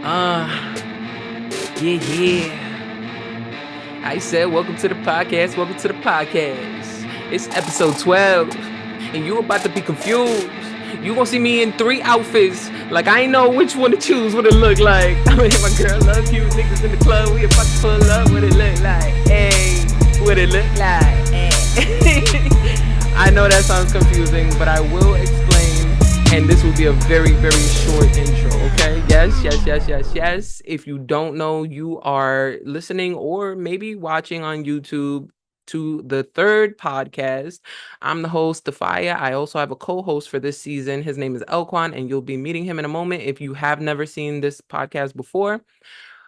Yeah. I said, welcome to the podcast. Welcome to the podcast. It's episode 12, and you about to be confused. You gonna see me in 3 outfits. Like, I ain't know which one to choose, what it look like. I mean, my girl love you. Niggas in the club, we about to pull up. What it look like? Hey, what it look like? Hey. I know that sounds confusing, but I will explain, and this will be a very, very short intro, okay? Yes. If you don't know, you are listening or maybe watching on YouTube to the third podcast. I'm the host, DAPHYA. I also have a co-host for this season. His name is L-Kwon, and you'll be meeting him in a moment if you have never seen this podcast before.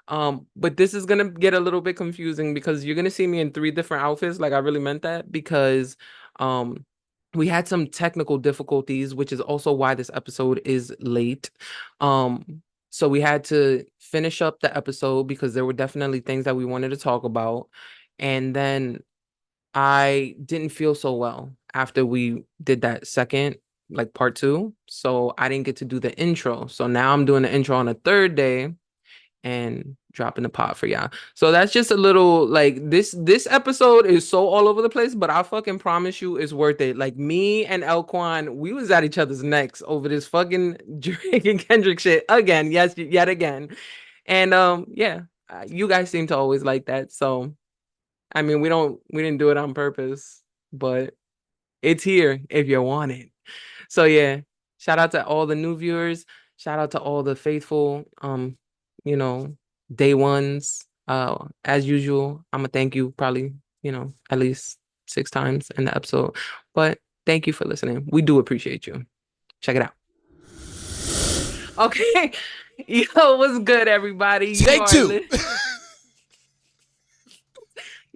But this is gonna get a little bit confusing because you're gonna see me in 3 different outfits. Like, I really meant that because um we had some technical difficulties, which is also why this episode is late. So we had to finish up the episode because there were definitely things that we wanted to talk about. And then I didn't feel so well after we did that second, like part 2. So I didn't get to do the intro. So now I'm doing the intro on a third day and dropping the pot for y'all. So that's just a little, like, this episode is so all over the place, but I fucking promise you it's worth it. Like, me and L-Kwon, we was at each other's necks over this fucking Drake and Kendrick shit again. Yes, yet again. And yeah, you guys seem to always like that. So I mean, we didn't do it on purpose, but it's here if you want it. So yeah, shout out to all the new viewers. Shout out to all the faithful, you know, day ones. As usual, I'm gonna thank you probably, at least 6 times in the episode. But thank you for listening. We do appreciate you. Check it out. Okay. Yo, what's good, everybody? Take two.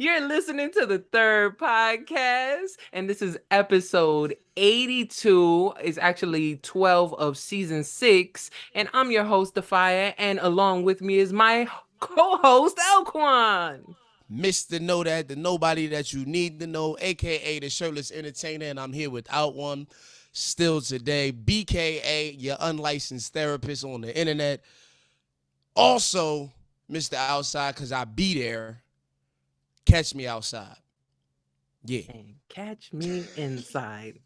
You're listening to the third podcast, and this is episode 82. It's actually 12 of season 6, and I'm your host, DAPHYA, and along with me is my co-host, L-Kwon. Mr. Know That, the nobody that you need to know, aka the shirtless entertainer, and I'm here without one. Still today, BKA, your unlicensed therapist on the internet. Also, Mr. Outside, because I be there. Catch me outside. Yeah. And catch me inside.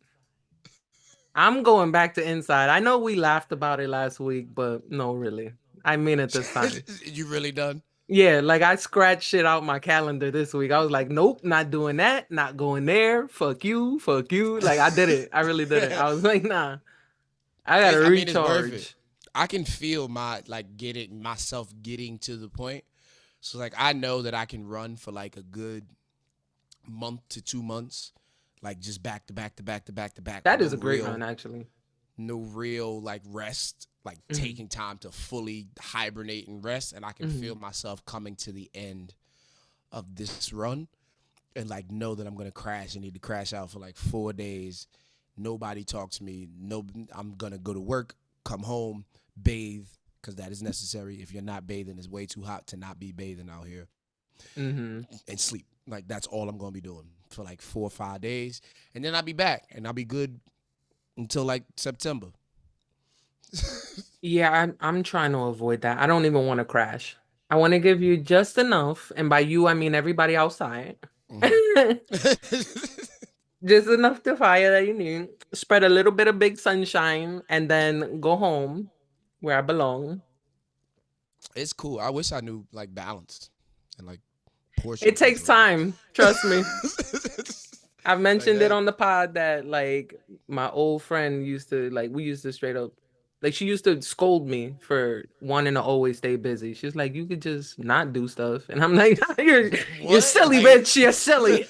I'm going back to inside. I know we laughed about it last week, but no, really. I mean it this time. You really done? Yeah, like I scratched shit out my calendar this week. I was like, nope, not doing that, not going there. Fuck you, fuck you. Like, I did it. I really did it. I was like, nah, I gotta I mean, it's worth it. recharge. I can feel myself getting to the point. So like I know that I can run for like a good month to 2 months, like just back to back to back to back to back. That is a great run, actually. No real like rest, like taking time to fully hibernate and rest. And I can feel myself coming to the end of this run and like know that I'm gonna crash and need to crash out for like 4 days. Nobody talk to me. No, I'm gonna go to work, come home, bathe, because that is necessary. If you're not bathing, it's way too hot to not be bathing out here, and sleep. Like that's all I'm gonna be doing for like 4 or 5 days, and then I'll be back and I'll be good until like September. Yeah, I'm trying to avoid that. I don't even want to crash. I want to give you just enough, and by you I mean everybody outside. Just enough to fire that you need. Spread a little bit of big sunshine, and then go home where I belong. It's cool. I wish I knew like balance and like portion It takes control. time, trust me. I've Like mentioned it that. on the pod that, like, my old friend used to, like, we used to straight up, like, she used to scold me for wanting to always stay busy. She's like, you could just not do stuff. And I'm like, you're What? silly, Like, bitch. You're silly.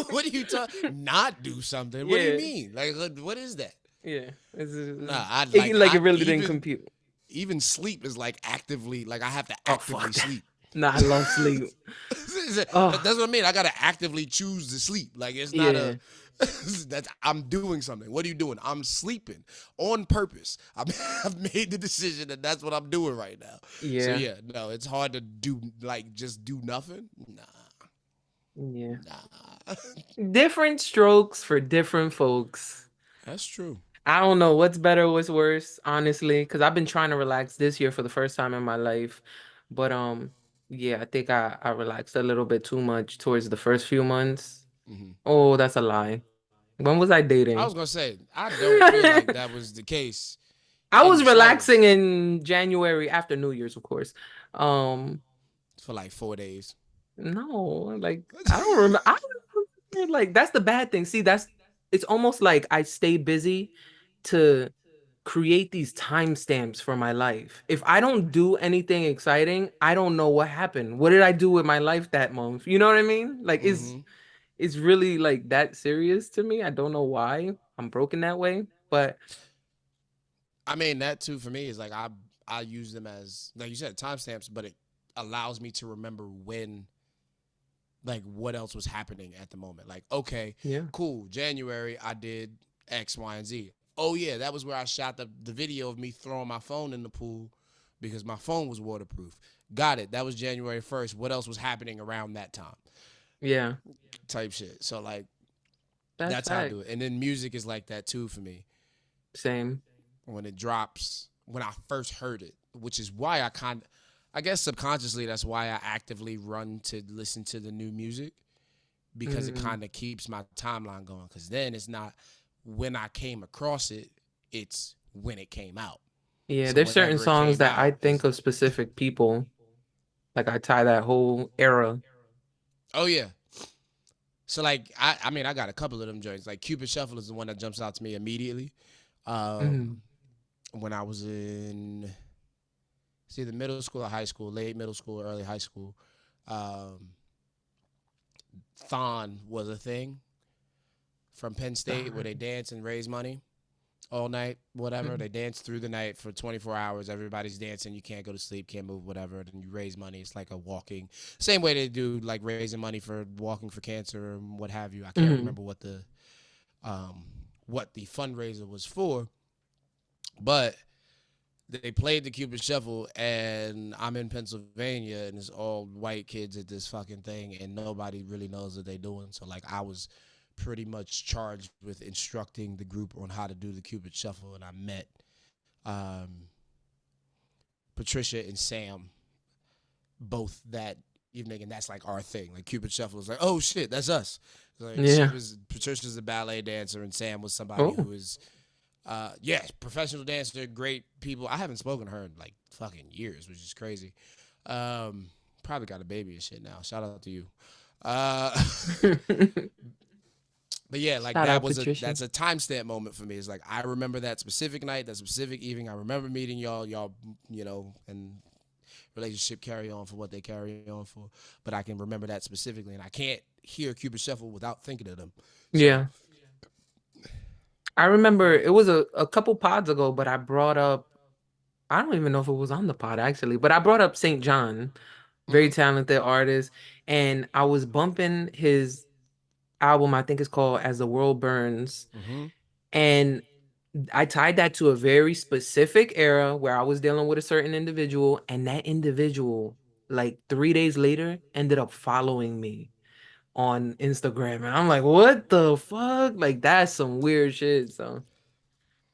what are you talking? Not do something? What do you Yeah. mean? Like, what is that? Yeah. Nah, I It, like like, it I really didn't compute. even sleep is like actively like I have to Oh, fuck actively that. sleep. Nah, I love sleep. That's Oh, what I mean. I gotta actively choose to sleep. Like it's not yeah. a that's I'm doing something. What are you doing? I'm sleeping on purpose. I've made the decision that that's what I'm doing right now. So Yeah. yeah, no, it's hard to do like just do nothing. Yeah. Nah. Different strokes for different folks. That's true. I don't know what's better, what's worse, honestly, because I've been trying to relax this year for the first time in my life. But yeah, I think I relaxed a little bit too much towards the first few months. Hmm. Oh, that's a lie. When was I I dating? was gonna say I don't feel like that was the case I in was the relaxing slightest in January after New Year's, of course. Um, for like 4 days. no, like I don't remember. I don't remember, like that's the bad thing. See, that's it's almost like I stay busy to create these timestamps for my life. If I don't do anything exciting, I don't know what happened. What did I do with my life that month? You know what I mean? Like Hmm. it's really like that serious to me. I don't know why I'm broken that way, but I mean that too for me is like I use them as like you said timestamps, but it allows me to remember when like what else was happening at the moment. Like okay, yeah. cool, January I did X, Y, and Z. Oh yeah, that was where I shot the video of me throwing my phone in the pool because my phone was waterproof. Got it. That was January 1st. What else was happening around that time? Yeah. Type shit. So like That's that's how I fact. do it. And then music is like that too for me. Same. When it drops, when I first heard it, which is why I guess subconsciously that's why I actively run to listen to the new music because it Mm. kind of keeps my timeline going. Because then it's not when I came across it, it's when it came out. Yeah, So there's certain whenever it songs came that I out think is of specific people. Like I tie that whole era. oh yeah. So like I mean I got a couple of them joints. Like Cupid Shuffle is the one that jumps out to me immediately. Um, Mm. when I was in see the middle school or high school, late middle school, early high school, um, Thon was a thing from Penn State where they Darn. dance and raise money all night, whatever. Mm. They dance through the night for 24 hours. Everybody's dancing. You can't go to sleep, can't move, whatever. Then you raise money. It's like a walking, same way they do like raising money for walking for cancer and what have you. I can't Mm. remember what the fundraiser was for, but they played the Cupid Shuffle, and I'm in Pennsylvania, and it's all white kids at this fucking thing, and nobody really knows what they're doing. So like I was pretty much charged with instructing the group on how to do the Cupid Shuffle, and I met um, Patricia and Sam both that evening, and that's like our thing. Like Cupid Shuffle is like, oh shit, that's us. Like Yeah. Patricia's a ballet dancer, and Sam was somebody Oh. who is yeah, professional dancer, great people. I haven't spoken to her in like fucking years, which is crazy. Probably got a baby and shit now. Shout out to you. Uh, but yeah, like Shout out Patricia. that's a timestamp moment for me. It's like I remember that specific night, that specific evening. I remember meeting y'all, and relationship carry on for what they carry on for. But I can remember that specifically, and I can't hear Cupid Shuffle without thinking of them. So Yeah. I remember it was a couple pods ago, but I brought up I don't even know if it was on the pod actually, but I brought up St. John, very mm-hmm, talented artist, and I was bumping his album, I think it's called As the World Burns, mm-hmm. and I tied that to a very specific era where I was dealing with a certain individual, and that individual, like 3 days later, ended up following me on Instagram. And I'm like, what the fuck? Like, that's some weird shit. So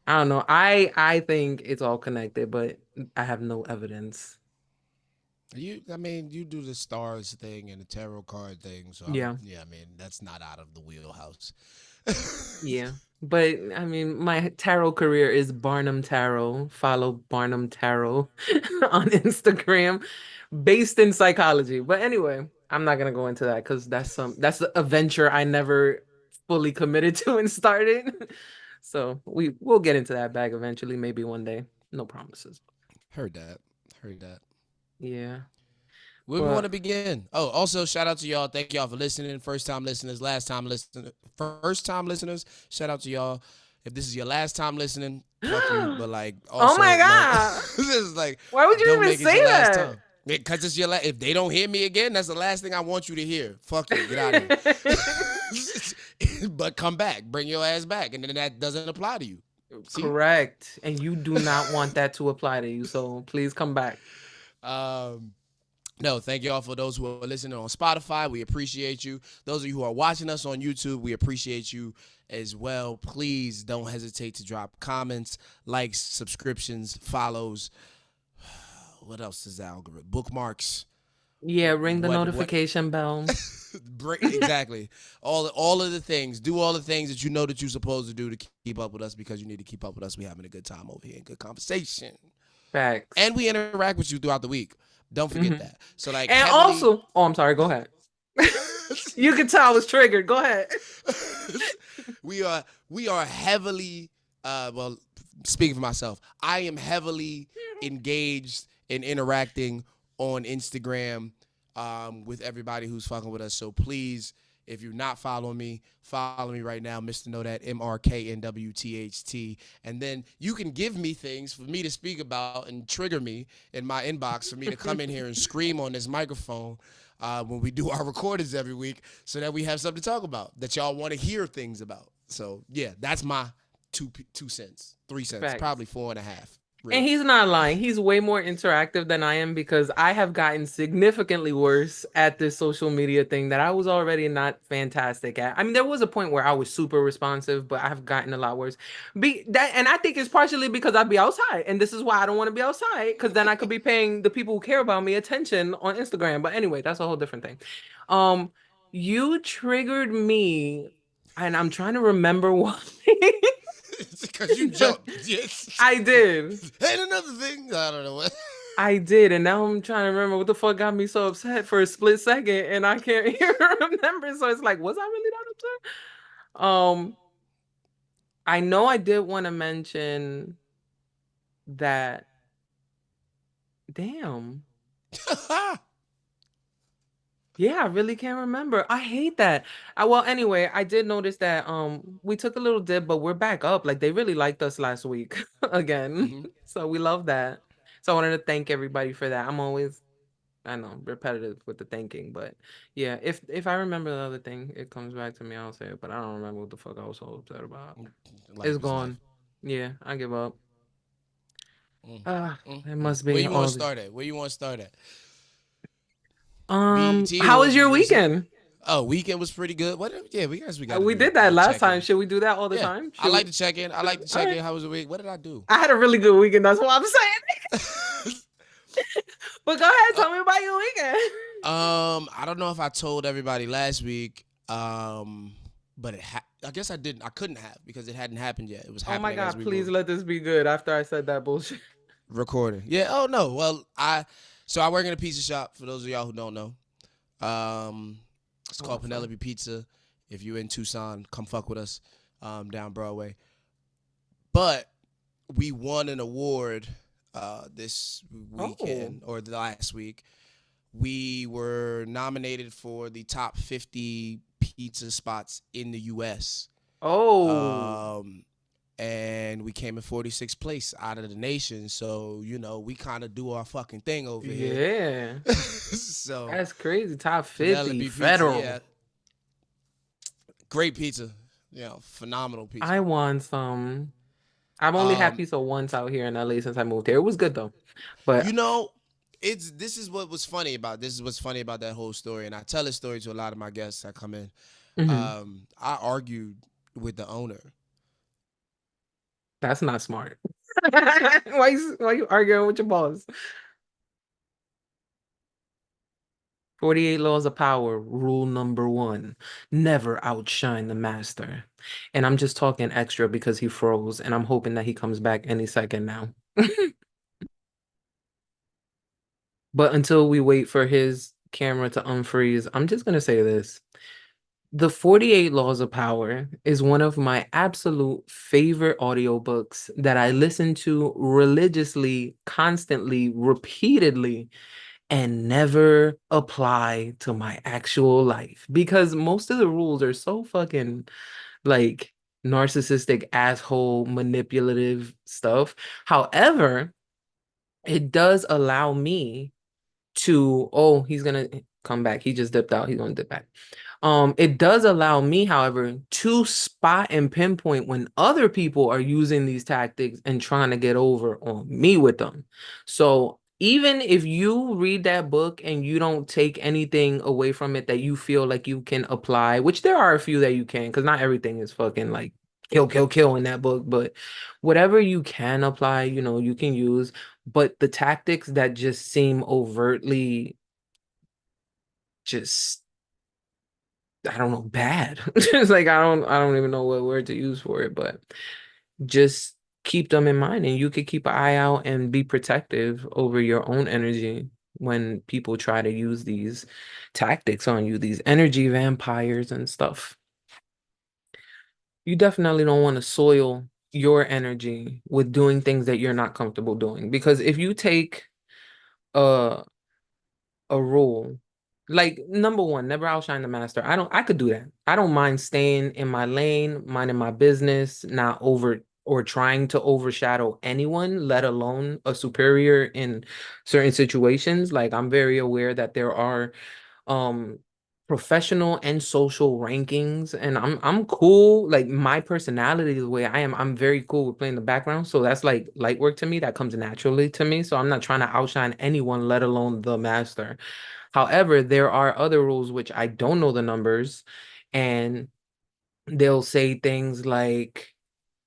I don't know. I think it's all connected, but I have no evidence. I mean, you do the stars thing and the tarot card thing, so Yeah. yeah, I mean, that's not out of the wheelhouse. Yeah. But I mean, my tarot career is Barnum Tarot. Follow Barnum Tarot on Instagram, based in psychology. But anyway, I'm not gonna go into that because that's a venture I never fully committed to and started. So we'll get into that bag eventually, maybe one day. No promises. Heard that. Heard that. Yeah. Where we want But to begin? Oh, also shout out to y'all. Thank y'all for listening. First time listeners, last time listeners, first time listeners. Shout out to y'all. If this is your last time listening, fuck you. But like, oh my also no, God. this is like, Why would you don't even make it say your last that? time. Because it's your last. If they don't hear me again, that's the last thing I want you to hear. Fuck you. Get out of here. But come back. Bring your ass back, and then that doesn't apply to you. See. Correct. And you do not want that to apply to you. So please come back. Um, No, thank y'all for those who are listening on Spotify. We appreciate you. Those of you who are watching us on YouTube, we appreciate you as well. Please don't hesitate to drop comments, likes, subscriptions, follows. What else is the algorithm? Bookmarks. Yeah, ring the What notification bell. exactly. All of the things. Do all the things that you know that you're supposed to do to keep up with us, because you need to keep up with us. We having a good time over here and good conversation. Facts. And we interact with you throughout the week. Don't forget Hmm. that. So like And heavily also, oh, I'm sorry. Go ahead. You can tell I was triggered. Go ahead. we are heavily well, speaking for myself, I am heavily engaged in interacting on Instagram with everybody who's fucking with us. So please, if you're not following me, follow me right now, Mr. Know That, MRKNWTHT. And then you can give me things for me to speak about and trigger me in my inbox for me to come in here and scream on this microphone when we do our recordings every week, so that we have something to talk about that y'all want to hear things about. So yeah, that's my 2 cents, 3 cents, Facts. probably 4.5. And Really. he's not lying. He's way more interactive than I am because I have gotten significantly worse at this social media thing that I was already not fantastic at. I mean, there was a point where I was super responsive, but I've gotten a lot worse. And I think it's partially because I'd be outside, and this is why I don't want to be outside, because then I could be paying the people who care about me attention on Instagram. But anyway, that's a whole different thing. Um, you triggered me, and I'm trying to remember why. Because you jumped. Yes. I did. And another thing, I don't know what. I did, and now I'm trying to remember what the fuck got me so upset for a split second, and I can't even remember. So it's like, was I really that upset? I know I did want to mention that. Damn. Yeah, I really can't remember. I hate that. Well, anyway, I did notice that we took a little dip, but we're back up. Like they really liked us last week again. Hmm. So we love that. So I wanted to thank everybody for that. I'm always, I know, repetitive with the thinking, but yeah, if I remember the other thing, it comes back to me, I'll say it, but I don't remember what the fuck I was so upset about. It's Life is life. gone. Yeah, I give up. Mm, Ah, it mm. must Where be you want all to the start at? Where you want to start at? BT, how what was was your recent? weekend? Oh, weekend was pretty good. What? Yeah, we guys we got to We do did that a last check time. in. Should we do that all the Yeah, time? I Should like we? to check in. I like to All check right. in. How was the week? What did I do? I had a really good weekend. That's what I'm saying. But go ahead, Uh, tell me about your weekend. I don't know if I told everybody last week. But I guess I didn't. I couldn't have, because it hadn't happened yet. It was Oh my happening as God, we please were let this be good after I said that bullshit. recording. Yeah. Oh no. Well, I work in a pizza shop. For those of y'all who don't know, it's called Awesome. Penelope Pizza. If you're in Tucson, come fuck with us down Broadway. But we won an award this Oh. weekend, or the last week. We were nominated for the top 50 pizza spots in the U.S. Oh. Um, and we came in 46th place out of the nation. So, we kind of do our fucking thing over here. Yeah. So, That's crazy. Top 50 Penelope Pizza, federal. yeah, great pizza. Phenomenal pizza. I want some. I've only had Um, pizza once out here in LA since I moved here. It was good though. you But know, this is what was funny about this is what's funny about that whole story, and I tell this story to a lot of my guests that come in. mhm, I argued with the owner. that's not smart. Why you arguing with your boss? 48 laws of power. Rule number one. Never outshine the master. And I'm just talking extra because he froze, and I'm hoping that he comes back any second now. But until we wait for his camera to unfreeze, I'm just gonna say this. The 48 Laws of Power is one of my absolute favorite audiobooks that I listen to religiously, constantly, repeatedly, and never apply to my actual life because most of the rules are so fucking like narcissistic, asshole, manipulative stuff. However, it does allow me to, oh, he's gonna come back. He just dipped out. He's gonna dip back. It does allow me, however, to spot and pinpoint when other people are using these tactics and trying to get over on me with them. So even if you read that book and you don't take anything away from it that you feel like you can apply, which there are a few that you can, because not everything is fucking like kill, kill, kill in that book, but whatever you can apply, you can use. But the tactics that just seem overtly just, I don't know, bad. It's like I don't even know what word to use for it, but just keep them in mind, and you could keep an eye out and be protective over your own energy when people try to use these tactics on you, these energy vampires and stuff. You definitely don't want to soil your energy with doing things that you're not comfortable doing, because if you take a a rule. Like, number one, never outshine the master. I could do that. I don't mind staying in my lane, minding my business, not over or trying to overshadow anyone, let alone a superior in certain situations. Like, I'm very aware that there are um professional and social rankings, and I'm cool. Like, my personality, the way I am, I'm very cool with playing the background, so that's like light work to me. That comes naturally to me, so I'm not trying to outshine anyone, let alone the master. However, there are other rules which I don't know the numbers, and they'll say things like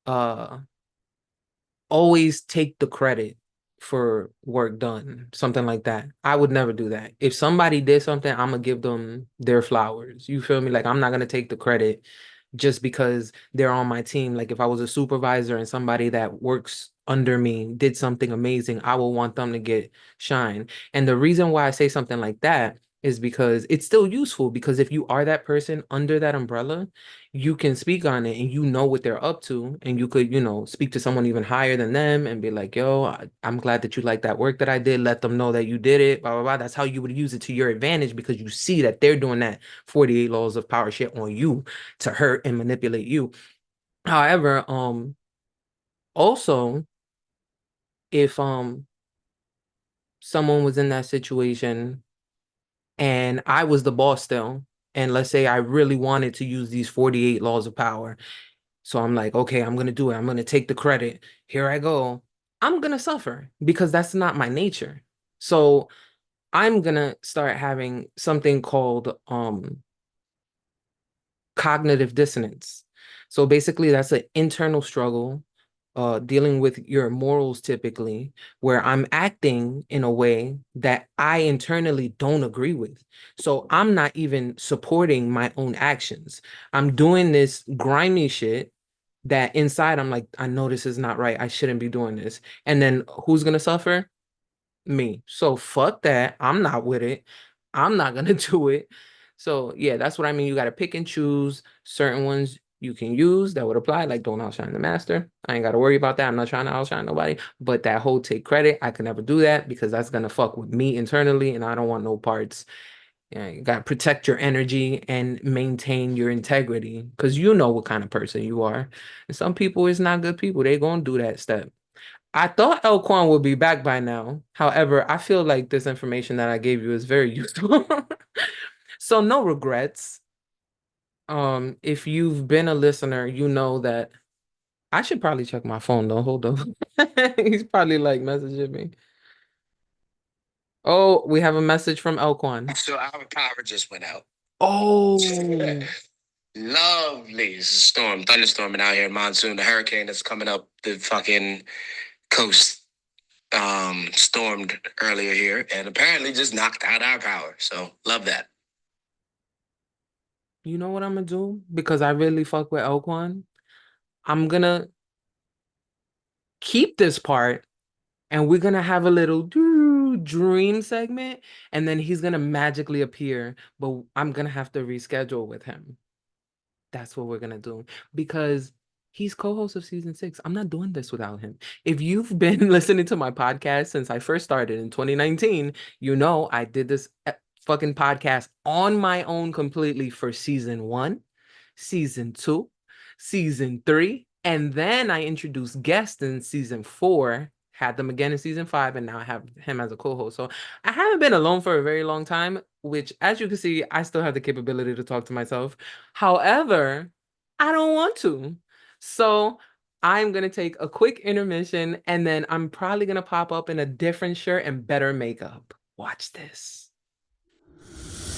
uh always take the credit for work done, something like that. I would never do that. If somebody did something, I'm gonna give them their flowers. You feel me? Like, I'm not gonna take the credit just because they're on my team. Like, if I was a supervisor and somebody that works under me did something amazing, I will want them to get shine. And the reason why I say something like that is because it's still useful, because if you are that person under that umbrella, you can speak on it and you know what they're up to, and you could, speak to someone even higher than them and be like, yo, I'm glad that you like that work that I did. Let them know that you did it, blah, blah, blah. That's how you would use it to your advantage, because you see that they're doing that 48 laws of power shit on you to hurt and manipulate you. However, also, if someone was in that situation and I was the boss still, and let's say I really wanted to use these 48 laws of power, so I'm like, okay, I'm gonna do it. I'm gonna take the credit. Here I go. I'm gonna suffer because that's not my nature. So I'm gonna start having something called cognitive dissonance. So basically, that's an internal struggle, dealing with your morals typically, where I'm acting in a way that I internally don't agree with. So I'm not even supporting my own actions. I'm doing this grimy shit that inside I'm like, I know this is not right. I shouldn't be doing this. And then who's gonna suffer? Me. So fuck that. I'm not with it. I'm not gonna do it. So yeah, that's what I mean. You gotta pick and choose certain ones you can use that would apply. Like, don't outshine the master. I ain't gotta worry about that. I'm not trying to outshine nobody. But that whole take credit, I can never do that, because that's gonna fuck with me internally, and I don't want no parts. Yeah, you gotta protect your energy and maintain your integrity, because you know what kind of person you are. And some people is not good people. They gonna do that step. I thought L-Kwon would be back by now. However, I feel like this information that I gave you is very useful. So no regrets. If you've been a listener, you know that I should probably check my phone though. Hold on. He's probably like messaging me. Oh, we have a message from L-Kwon. So our power just went out. Oh, Lovely. It's a storm, thunderstorming out here, monsoon, the hurricane that's coming up the fucking coast. Stormed earlier here and apparently just knocked out our power. So love that. you know what I'm gonna do? Because I really fuck with L-Kwon. I'm gonna keep this part, and we're gonna have a little dream segment, and then he's gonna magically appear, but I'm gonna have to reschedule with him. That's what we're gonna do, because he's co-host of season 6. I'm not doing this without him. If you've been listening to my podcast since I first started in 2019, you know I did this fucking podcast on my own completely for season 1, season 2, season 3, and then I introduced guests in season 4, had them again in season 5, and now I have him as a co-host. So I haven't been alone for a very long time, which, as you can see, I still have the capability to talk to myself. However, I don't want to. So I'm gonna take a quick intermission and then I'm probably gonna pop up in a different shirt and better makeup. Watch this.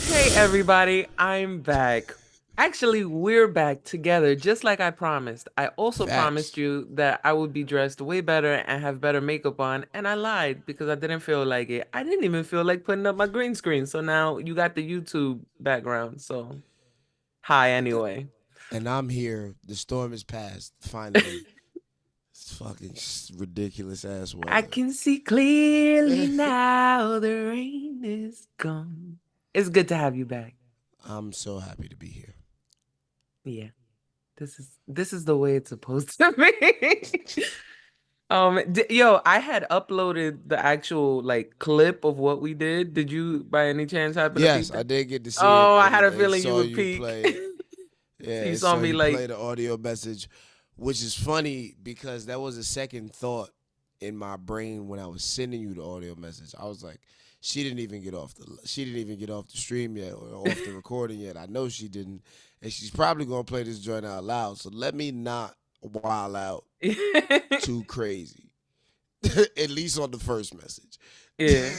Hey everybody, I'm back. Actually, we're back together, just like I promised. I also promised Facts. you that I would be dressed way better and have better makeup on, and I lied because I didn't feel like it. I didn't even feel like putting up my green screen, so now you got the YouTube background. So, hi anyway. And I'm here. The storm is past. Finally. It's fucking ridiculous ass I weather. can see clearly now the rain is gone. It's good to have you back. I'm so happy to be here. Yeah, this is the way it's supposed to be. Yo, I had uploaded the actual like clip of what we did. Did you by any chance happen to Yes, peep I that? did get to see it Oh, I had and a it feeling you saw would you peek. play. So Yeah, you it saw saw me you play like, the audio message, which is funny because that was a second thought in my brain when I was sending you the audio message. I was like, she didn't even get off the stream yet or off the recording yet. I know she didn't, and she's probably gonna play this joint out loud. So let me not wild out too crazy. At least on the first message. yeah.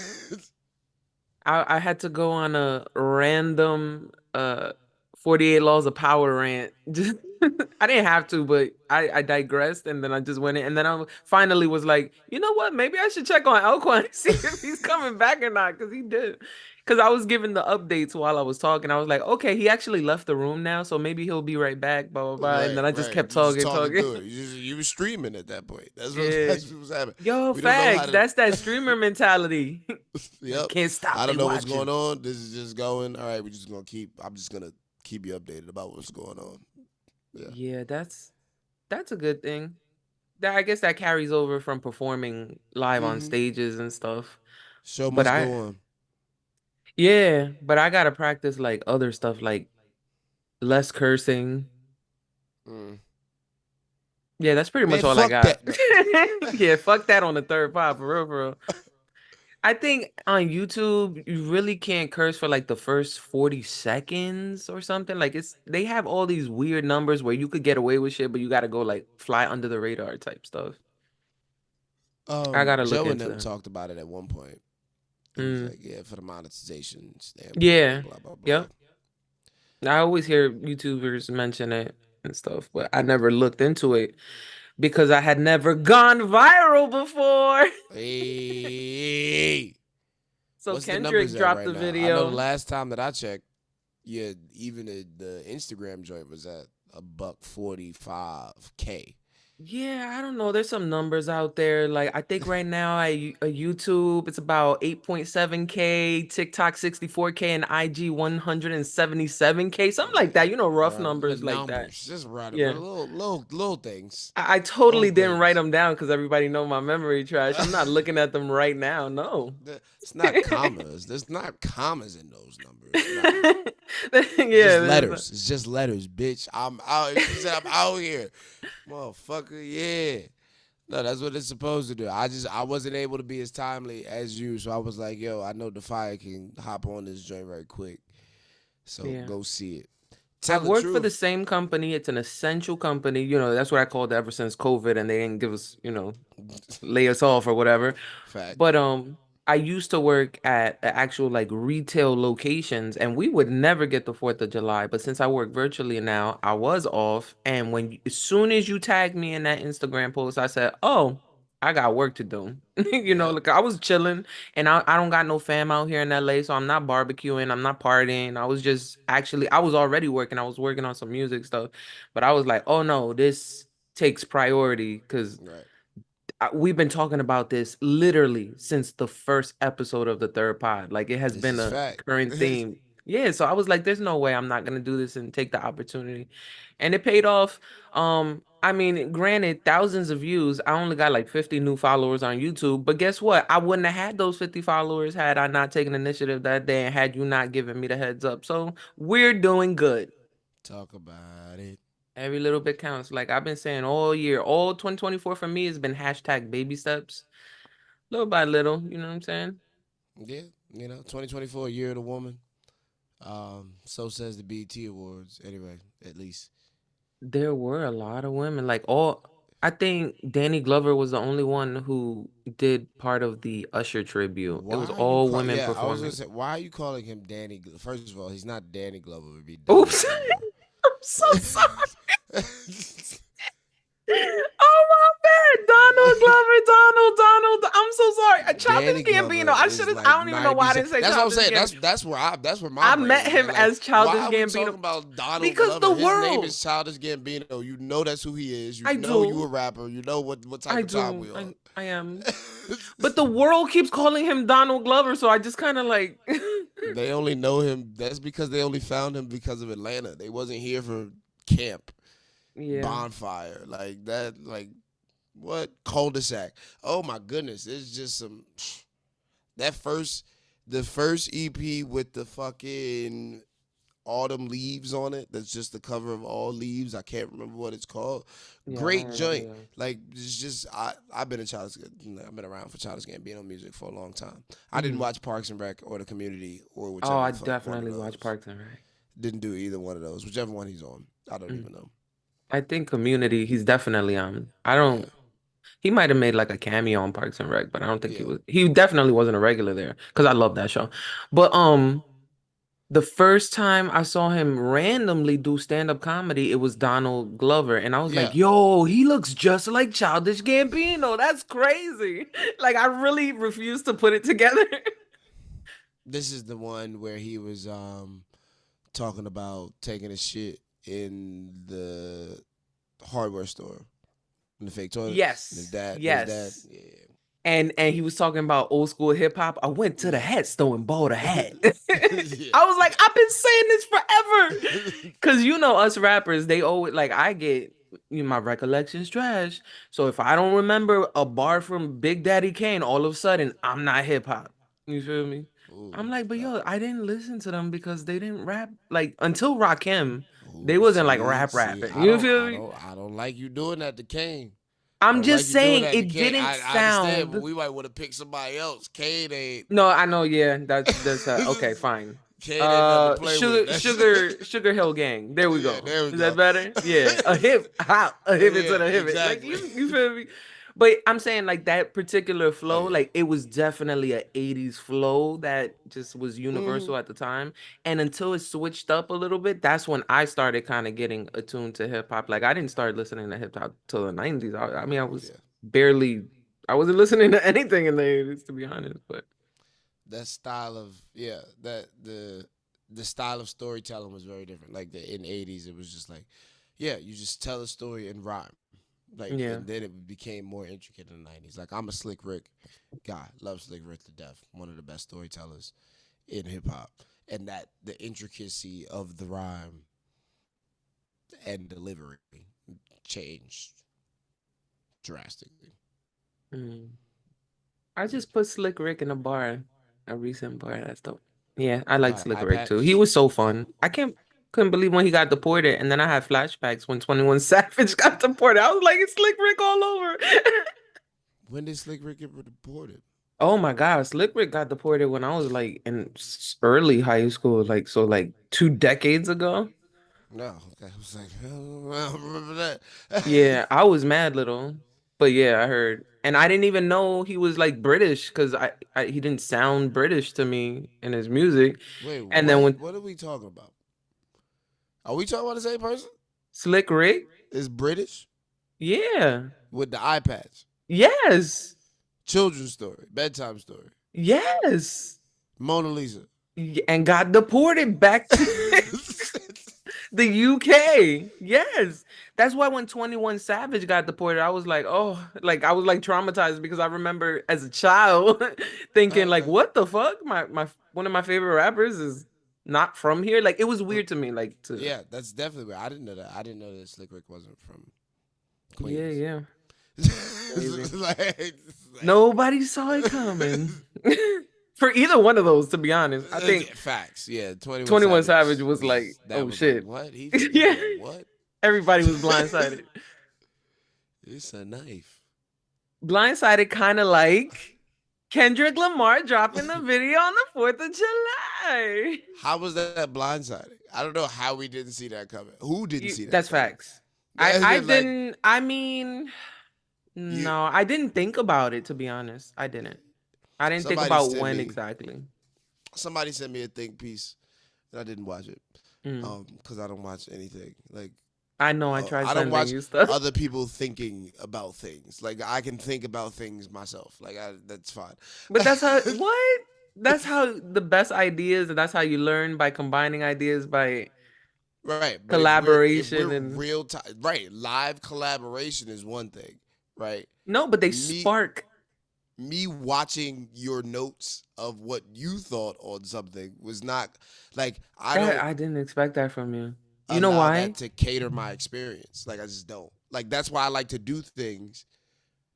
I had to go on a random 48 Laws of Power rant. Just I didn't have to, but I digressed and then I just went in and then I finally was like, you know what? Maybe I should check on L-Kwon and see if he's coming back or not, because he did. Because I was giving the updates while I was talking. I was like, okay, he actually left the room now, so maybe he'll be right back, blah blah blah. And Right, then I just right. kept You just talking, talking talking. through it. You were streaming at that point. That's what Yeah. that's what was happening. Yo, We don't know how facts. to. That's that streamer mentality. Like, Yep. can't stop, I they don't know what's going watching. on. This is just going. All right, we're just gonna keep. I'm just gonna keep you updated about what's going on. Yeah. Yeah, that's a good thing. That I guess that carries over from performing live on Mm-hmm. stages and stuff. Show But must I, go on. yeah, but I gotta practice like other stuff, like less cursing. Mm. Yeah, that's pretty Man, much all I fuck got. that. No. Yeah, fuck that on the third pod, for real, for real. I think on YouTube, you really can't curse for like the first 40 seconds or something. Like they have all these weird numbers where you could get away with shit, but you gotta go like fly under the radar type stuff. I gotta look Joe and into them that. talked about it at one point. He was Mm, like, "Yeah, for the monetization standpoint, yeah. blah blah blah." Yep. I always hear YouTubers mention it and stuff, but I never looked into it because I had never gone viral before. Hey, So what's the numbers Kendrick at dropped right the now? I know the video. last time that I checked, yeah, even the Instagram joint was at a buck 45K. Yeah, I don't know. There's some numbers out there. Like I think right now YouTube it's about 8.7K, TikTok 64K, and IG 177K, something like that. Yeah, You know, rough right. The numbers like that. numbers, just right, Yeah. little things, I little totally didn't write things. them down because everybody know my memory trash. I'm not looking at them right now. No. It's not commas. There's not commas in those numbers. Nah. It's Yeah, just letters. It's just letters, bitch. I'm out. She said I'm out here, motherfucker. Yeah. No, that's what it's supposed to do. I wasn't able to be as timely as you, so I was like, yo, I know DAPHYA can hop on this joint very quick. So yeah. go see it. Tell I've the worked for the truth. same company. It's an essential company. You know, that's what I called it ever since COVID, and they didn't give us, lay us off or whatever. Fact. But I used to work at actual like retail locations, and we would never get the 4th of July. But since I work virtually now, I was off. And as soon as you tagged me in that Instagram post, I said, "Oh, I got work to do." Yep. Like I was chilling, and I don't got no fam out here in LA, so I'm not barbecuing, I'm not partying. I was already working. I was working on some music stuff, but I was like, "Oh no, this takes priority," because Right. we've been talking about this literally since the first episode of the third pod. Like it has This been is a fact. current theme. Yeah, so I was like, there's no way I'm not gonna do this and take the opportunity. And it paid off. I mean, granted, thousands of views. I only got like 50 new followers on YouTube, but guess what? I wouldn't have had those 50 followers had I not taken initiative that day and had you not given me the heads up. So we're doing good. Talk about it. Every little bit counts. Like I've been saying all year, all 2024 for me has been hashtag baby steps, little by little. You know what I'm saying? Yeah. 2024, year of the woman. So says the BET Awards. Anyway, at least. There were a lot of women, like all. I think Danny Glover was the only one who did part of the Usher tribute. It Why was are you all call? women Yeah, I was gonna performing. say, why are you calling him Danny? First of all, he's not Danny Glover. It would be Donald Oops. Glover. I'm so sorry. Oh my bad. Donald Glover, Donald. I'm so sorry. Danny Childish Gambino. Glover I should is have. I like don't even know why I 90. didn't say That's what I'm Childish saying. Gambino. That's where my I brain met was at. him Like, as why Childish are we talking Gambino about Donald because the Glover? His name world. is Childish Gambino. You know that's who he is. You I know you a do. rapper. You know what type I of time do. we on. I am. But the world keeps calling him Donald Glover, so I just kind of like. They only know him. That's because they only found him because of Atlanta. They wasn't here for camp, Yeah. bonfire, like that. Like what cul-de-sac? Oh my goodness! It's just some that first, the first EP with the fucking autumn leaves on it. That's just the cover of All Leaves. I can't remember what it's called. Yeah, I don't Great remember joint. that. Like it's just I've been I've been around for Childish Gambino music for a long time. I didn't Mhm. watch Parks and Rec or The Community or Oh, whichever I the fuck one of definitely watch those. Parks and Rec. Didn't do either one of those. Whichever one he's on, I don't Mm. even know. I think Community, he's definitely on. I Yeah, don't. He might have made like a cameo on Parks and Rec, but I don't think he yeah. was. He definitely wasn't a regular there because I love that show. But the first time I saw him randomly do stand-up comedy, it was Donald Glover, and I was like, Yeah, "Yo, he looks just like Childish Gambino. That's crazy!" Like I really refuse to put it together. this is the one where he was talking about taking a shit in the hardware store in the fake toilet. And Yes, his dad, yes. yeah, And he was talking about old school hip hop. I went to the yeah, hat store and bought a hat. yeah. I was like, I've been saying this forever. Cause you know us rappers, they always like I get my recollection's trash. So if I don't remember a bar from Big Daddy Kane, all of a sudden I'm not hip hop. You feel me? Ooh, I'm like, but that, yo, I didn't listen to them because they didn't rap like until Rakim, they ooh, wasn't like see, rap see, rapping. You feel me? I don't like you doing that to Kane. I I'm don't like just you doing saying that to it Kane. didn't I understand, but sound. we might want to pick somebody else. Kane ain't. No, I know. Yeah, that's okay. Fine. Kane ain't nothing to play with. That's Sugar Hill Gang. There we yeah, go. there we Is that go. better? Yeah, a hip hop, a hip it to Yeah, the hip it. Like exactly. you feel me? But I'm saying like that particular Oh flow, yeah. like it was definitely a '80s flow that just was Hmm. universal at the time. And until it switched up a little bit, that's when I started kind of getting attuned to hip hop. Like I didn't start listening to hip hop till the '90s. I mean, I was Yeah. barely. I wasn't listening to anything in the '80s, to be honest. But That style of that the style of storytelling was very different. Like in the 80s, it was just like, yeah, you just tell a story in rhyme. Like yeah. and then it became more intricate in the 90s. Like I'm a Slick Rick guy, love Slick Rick to death. One of the best storytellers in hip hop. And that the intricacy of the rhyme and delivery changed drastically. Mm. I just put Slick Rick in a bar, a recent bar. That's dope. Yeah, I like By Slick eye Rick too. He patch. was so fun. Couldn't believe when he got deported, and then I had flashbacks when 21 Savage got deported. I was like, it's Slick Rick all over. When did Slick Rick get deported? Oh my God, Slick Rick got deported when I was like in early high school, like so like 2 decades ago. No, okay. I was like, I don't remember that. Yeah, I was mad little, but yeah, I heard, and I didn't even know he was like British because he didn't sound British to me in his music. Wait, And then what? when What are we talking about? Are we talking about the same person? Slick Rick, Is British yeah, with the eye patch? yes, Children's story, bedtime story, yes, Mona Lisa. and got deported back to the UK. Yes. That's why when 21 Savage got deported, I was like, oh, like I was like traumatized because I remember as a child thinking like, Okay. what the fuck? My one of my favorite rappers is not from here. Like it was Well, weird to me, like to yeah, that's definitely weird. I didn't know that. I didn't know that Slick Rick wasn't from yeah, Queens. yeah. Crazy. like, Nobody saw it coming. For either one of those, to be honest. I think facts. Yeah, 21 21 Savage. Savage was like, That oh was like shit. what he Yeah. did what? Everybody was blindsided. It's a knife. Blindsided kind of like Kendrick Lamar dropping the video on the 4th of July. How was that blindsiding? I don't know how we didn't see that coming. Who didn't see that That's coming? facts. I Like didn't. I mean, you, no, I didn't think about it, to be honest. I didn't. I didn't think somebody about sent when me exactly. somebody sent me a think piece, and I didn't watch it. Mm. Because I don't watch anything. Like I know I tried I don't sending watch you stuff. other people thinking about things. Like I can think about things myself. That's fine. But that's how what? That's how the best ideas, and that's how you learn by combining ideas by Right, but if we're collaboration and real time, right, live collaboration is one thing, right? no, but they Me spark. me watching your notes of what you thought on something was not like I That don't I didn't expect that from you. You know allow that why? to cater my experience. Like I just don't. Like that's why I like to do things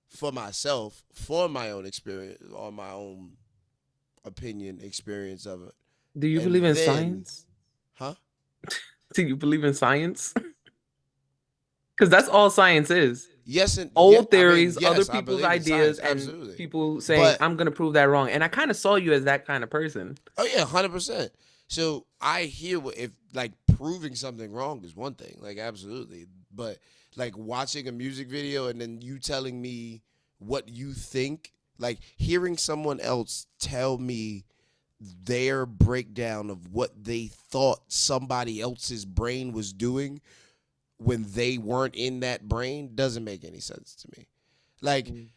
for myself, for my own experience, or my own opinion, experience of it. Do you And believe in then, science? huh? Do you believe in science? Because that's all science is. Yes, and yeah, Old I mean, theories, other yes, I people's believe in ideas, science, and absolutely. people saying, But I'm gonna prove that wrong. And I kind of saw you as that kind of person. oh yeah, 100%. So I hear what if like proving something wrong is one thing, like absolutely. But like watching a music video and then you telling me what you think, like hearing someone else tell me their breakdown of what they thought somebody else's brain was doing when they weren't in that brain doesn't make any sense to me. Like Mm.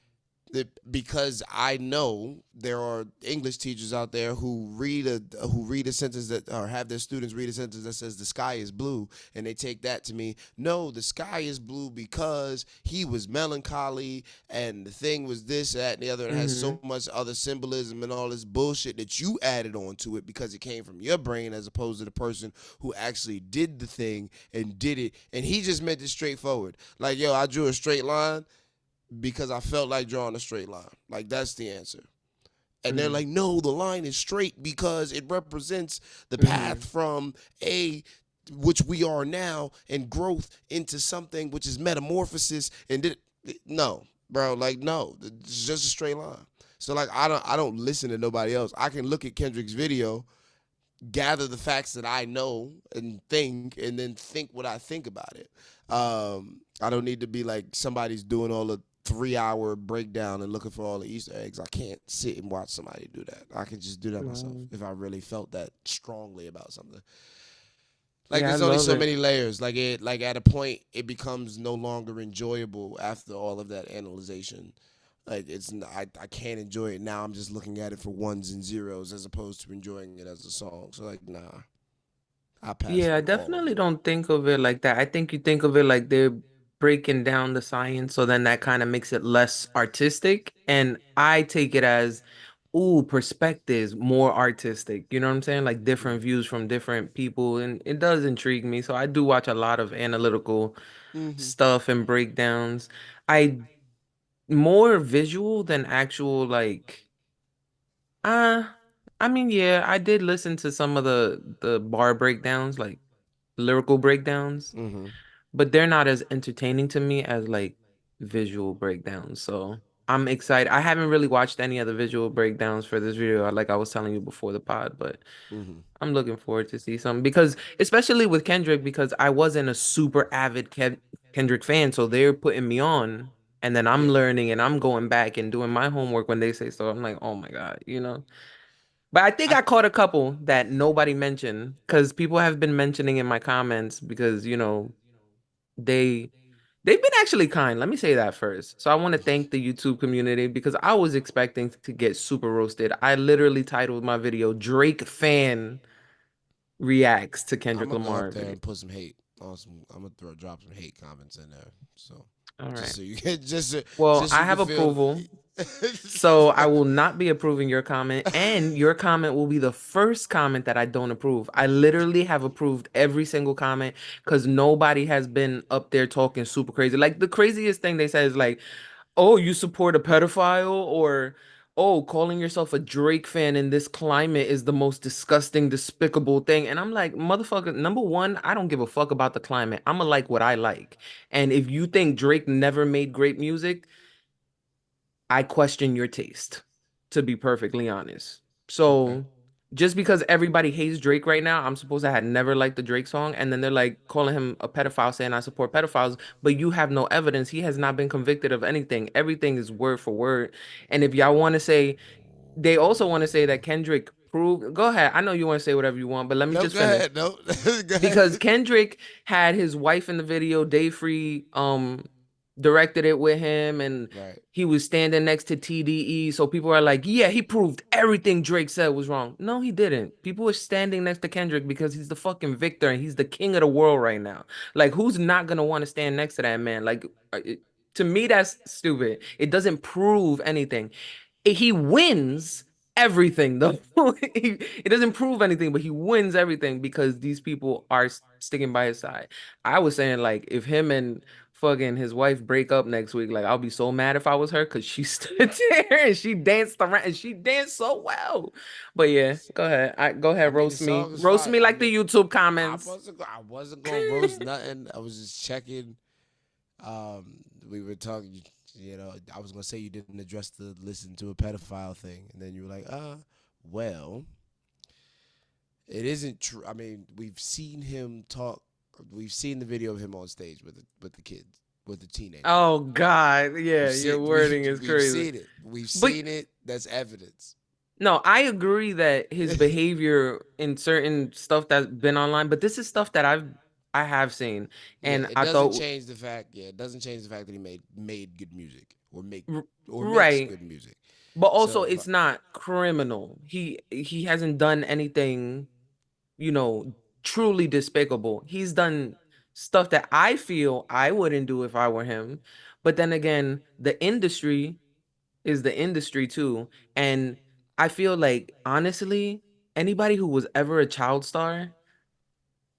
because I know there are English teachers out there who read a sentence that or have their students read a sentence that says the sky is blue and they take that to mean no, the sky is blue because he was melancholy and the thing was this that and the other and has Hmm. so much other symbolism and all this bullshit that you added onto it because it came from your brain as opposed to the person who actually did the thing and did it and he just meant it straightforward like yo I drew a straight line because I felt like drawing a straight line. Like that's the answer. And they're Hmm. like, no, the line is straight because it represents the path Hmm. from A, which we are now, and growth into something which is metamorphosis. And no, bro, like no, it's just a straight line. So like I don't listen to nobody else. I can look at Kendrick's video, gather the facts that I know and think, and then think what I think about it. I don't need to be like somebody's doing all the 3 hour breakdown and looking for all the Easter eggs. I can't sit and watch somebody do that. I can just do that myself No. if I really felt that strongly about something. Like Yeah, I there's only love so it. many layers. Like at a point it becomes no longer enjoyable after all of that analyzation. Like I can't enjoy it now. I'm just looking at it for ones and zeros as opposed to enjoying it as a song. So like nah, I pass Yeah, I on all of definitely it. don't think of it like that. I think you think of it like they're breaking down the science, so then that kind of makes it less artistic. And I take it as, ooh, perspectives, more artistic. You know what I'm saying? Like different views from different people, and it does intrigue me. So I do watch a lot of analytical Mm-hmm. stuff and breakdowns. I more visual than actual like uh I mean, yeah, I did listen to some of the bar breakdowns, like lyrical breakdowns, Mm-hmm. but they're not as entertaining to me as like visual breakdowns. So I'm excited. I haven't really watched any of the visual breakdowns for this video, like I was telling you before the pod, but Mm-hmm. I'm looking forward to see some because especially with Kendrick, because I wasn't a super avid Kendrick fan, so they're putting me on. And then I'm Yeah. learning and I'm going back and doing my homework when they say so. I'm like, oh my God, you know? But I think I I caught a couple that nobody mentioned because people have been mentioning in my comments because, they they've been actually kind. Let me say that first. So I want to thank the YouTube community because I was expecting to get super roasted. I literally titled my video Drake fan reacts to I'm Kendrick gonna go Lamar up there video. and put some hate on some. I'm gonna drop some hate comments in there. So All just right. so you can Well, just so I you can have feel. approval. So I will not be approving your comment, and your comment will be the first comment that I don't approve. I literally have approved every single comment because nobody has been up there talking super crazy. Like the craziest thing they said is like, "Oh, you support a pedophile," or "Oh, calling yourself a Drake fan in this climate is the most disgusting, despicable thing." And I'm like, motherfucker, number one, I don't give a fuck about the climate. I'ma like what I like. And if you think Drake never made great music, I question your taste, to be perfectly honest. Okay. So just because everybody hates Drake right now, I'm supposed to had never liked the Drake song, and then they're like calling him a pedophile, saying I support pedophiles, but you have no evidence. He has not been convicted of anything. Everything is word for word. And if y'all want to say, they also want to say that Kendrick proved. Go ahead. I know you want to say whatever you want, but let me No, just go finish. ahead. No, go Because ahead. Kendrick had his wife in the video, Day Free, directed it with him, and Right. he was standing next to TDE. So people are like, yeah, he proved everything Drake said was wrong. No, he didn't. People were standing next to Kendrick because he's the fucking victor and he's the king of the world right now. Like, who's not gonna want to stand next to that man? Like, to me, that's stupid. It doesn't prove anything. He wins everything though. It doesn't prove anything, but he wins everything because these people are sticking by his side. I was saying like if him and fucking his wife break up next week, like I'll be so mad if I was her because she stood there and she danced around and she danced so well. But yeah, go ahead. Go I ahead, mean, the roast me. song is Roast fire. me I like mean, the YouTube comments. I wasn't gonna roast nothing. I was just checking. We were talking. I was gonna say you didn't address the listen to a pedophile thing, and then you were like, well, it isn't true. I mean, we've seen him talk. We've seen the video of him on stage with the kids, with the teenagers. Oh God, We've yeah, seen your wording is we've crazy. seen it. We've But seen it. That's evidence. no, I agree that his behavior in certain stuff that's been online, but this is stuff that I have seen, Yeah, and it I doesn't thought change the fact. Yeah, it doesn't change the fact that he made good music r- or makes right, good music. but also So if it's not criminal. He hasn't done anything, you know, truly despicable. He's done stuff that I feel I wouldn't do if I were him. But then again, the industry is the industry too, and I feel like honestly, anybody who was ever a child star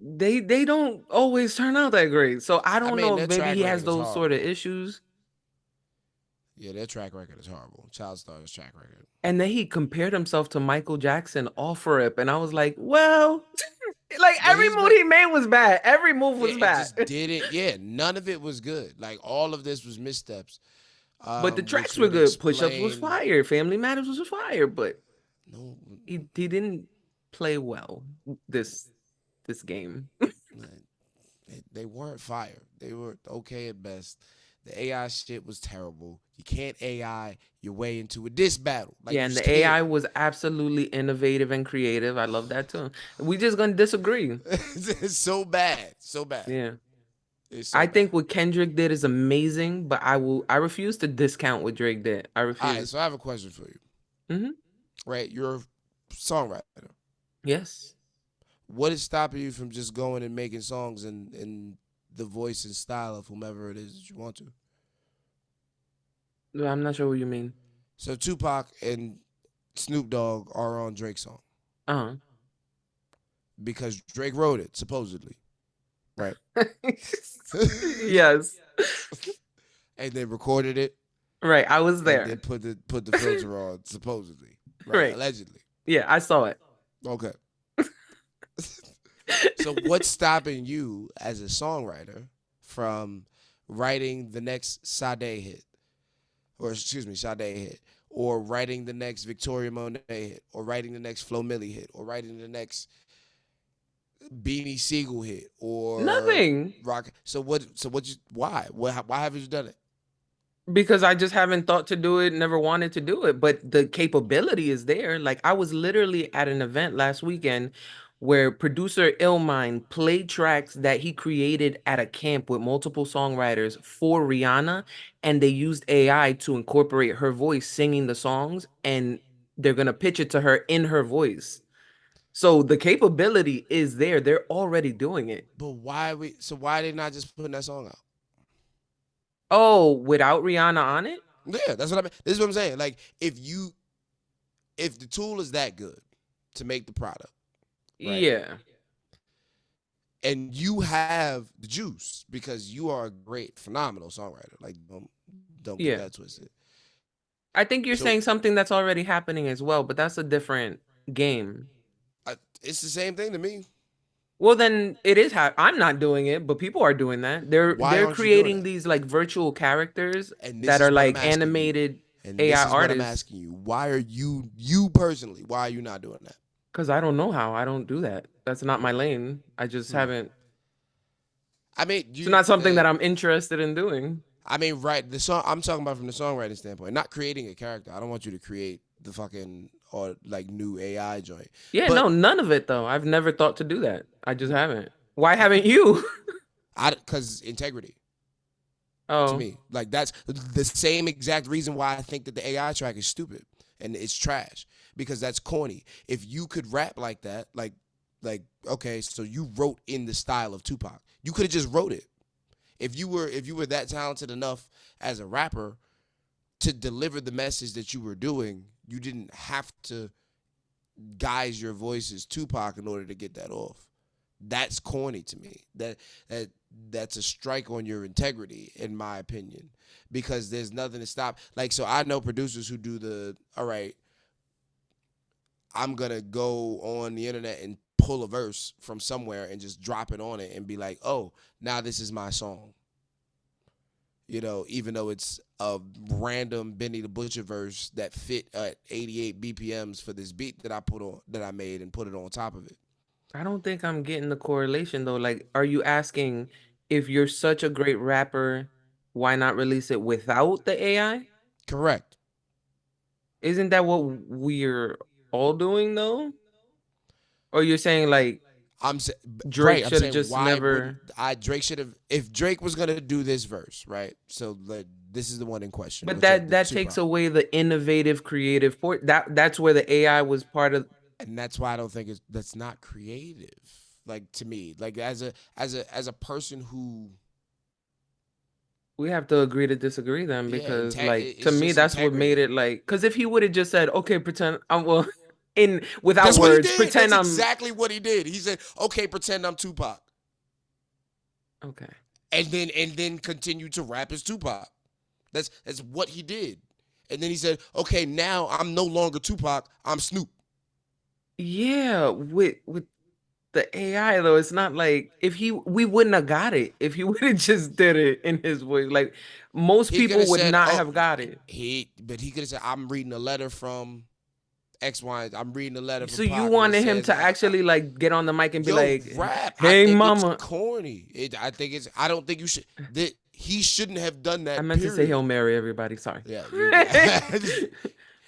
they don't always turn out that great. So I I don't mean, know if their maybe track he has record is those sort of horrible. issues. Yeah, their track record is horrible. Child Star's track record. And then he compared himself to Michael Jackson off rip, and I was like, well, like But every he's move been. he made was bad. Every move Yeah, was it bad. just didn't. Yeah, none of it was good. Like all of this was missteps, But the which tracks were would good. Push-ups was explain. fire. Family Matters was fire, but No, he didn't play well this this game. they weren't fire. They were okay at best. The AI shit was terrible. You can't AI your way into a diss battle. Like Yeah, you and just the can't. AI was absolutely innovative and creative. I love that too. We just gonna disagree. It's so bad, so bad. Yeah. It's so I bad. think what Kendrick did is amazing, but I refuse to discount what Drake did. I All right, refuse. so I have a question for you. Hmm. Right, you're a songwriter. Yes. What is stopping you from just going and making songs in the voice and style of whomever it is that you want to? No, I'm not sure what you mean. So Tupac and Snoop Dogg are on Drake's song Uh-huh. because Drake wrote it supposedly, right? Yes. And they recorded it Right. I was and then there. put the filter on supposedly, right? Right. Allegedly. Yeah, I saw it. Okay. So what's stopping you as a songwriter from writing the next Sade hit, or excuse me, Sade hit, or writing the next Victoria Monet hit, or writing the next Flo Milli hit, or writing the next Beanie Siegel hit, or Nothing. rock? So what? So what? Why? Why haven't you done it? Because I just haven't thought to do it, never wanted to do it, but the capability is there. Like I was literally at an event last weekend where producer Illmind played tracks that he created at a camp with multiple songwriters for Rihanna, and they used AI to incorporate her voice singing the songs, and they're gonna pitch it to her in her voice. So the capability is there. They're already doing it. But why we? So why they not just putting that song out? Oh, without Rihanna on it? Yeah, that's what I mean. This is what I'm saying. Like if the tool is that good to make the product, right? Yeah. And you have the juice because you are a great, phenomenal songwriter. Like don't get Yeah. that twisted. I think you're So saying something that's already happening as well, but that's a different game. it's the same thing to me. Well, then it is I'm not doing it, but people are doing that. They're Why they're aren't you doing creating that? these like virtual characters And this that are is what I'm like asking you. animated And AI this is what I'm artists asking you. Why are you personally? Why are you not doing that? Because I don't know how. I don't do that. That's not my lane. I just Hmm. haven't. I mean, It's not something uh, that I'm interested in doing. right. The song I'm talking about from the songwriting standpoint, not creating a character. I don't want you to create the fucking or like new AI joint. Yeah, But no, none of it though. I've never thought to do that. I just haven't. Why okay, haven't you? because integrity to Oh, me, like that's the same exact reason why I think that the AI track is stupid and it's trash because that's corny. If you could rap like that, like okay, so you wrote in the style of Tupac, you could have just wrote it. If you were that talented enough as a rapper to deliver the message that you were doing, you didn't have to guise your voice as Tupac in order to get that off. That's corny to me. That that's a strike on your integrity, in my opinion, because there's nothing to stop. Like, so I know producers who do the all right. I'm gonna go on the internet and pull a verse from somewhere and just drop it on it and be like, oh, now this is my song. Even though it's a random Benny the Butcher verse that fit at 88 BPMs for this beat that I made and put it on top of it. I don't think I'm getting the correlation though. Like, are you asking if you're such a great rapper, why not release it without the AI? Correct. Isn't that what we're all doing though? Or you're saying like Drake Right. I'm should have saying just why wouldn't never. I Drake should have if Drake was gonna do this verse right. So this is the one in question, But which that the that takes Tupac, away the innovative creative port. That's where the AI was part of. and that's why I don't think that's not creative. Like to me, like as a person who We have to agree to disagree then, yeah, because like to it's me just that's what made integrity. it like. Because if he would have just said, "Okay, pretend I'm well," in without That's what he words, did. That's pretend I'm exactly what he did. He said, "Okay, pretend I'm Tupac," okay. and then continue to rap as Tupac. That's what he did. And then he said, "Okay, now I'm no longer Tupac. I'm Snoop." Yeah, with the AI though, it's not like if he we wouldn't have got it if he would have just did it in his voice. Like most He could people have would said, not "Oh, have got it. but he could have said, I'm reading a letter from X, Y. I'm reading a letter from So you Pac, and it wanted him says, to actually like get on the mic and be yo, like, rap." I "Hey, think it's mama." corny. I think it's. I don't think you should. That he shouldn't have done I that. meant to say Hail Period. Mary, everybody. Sorry. Yeah, you got.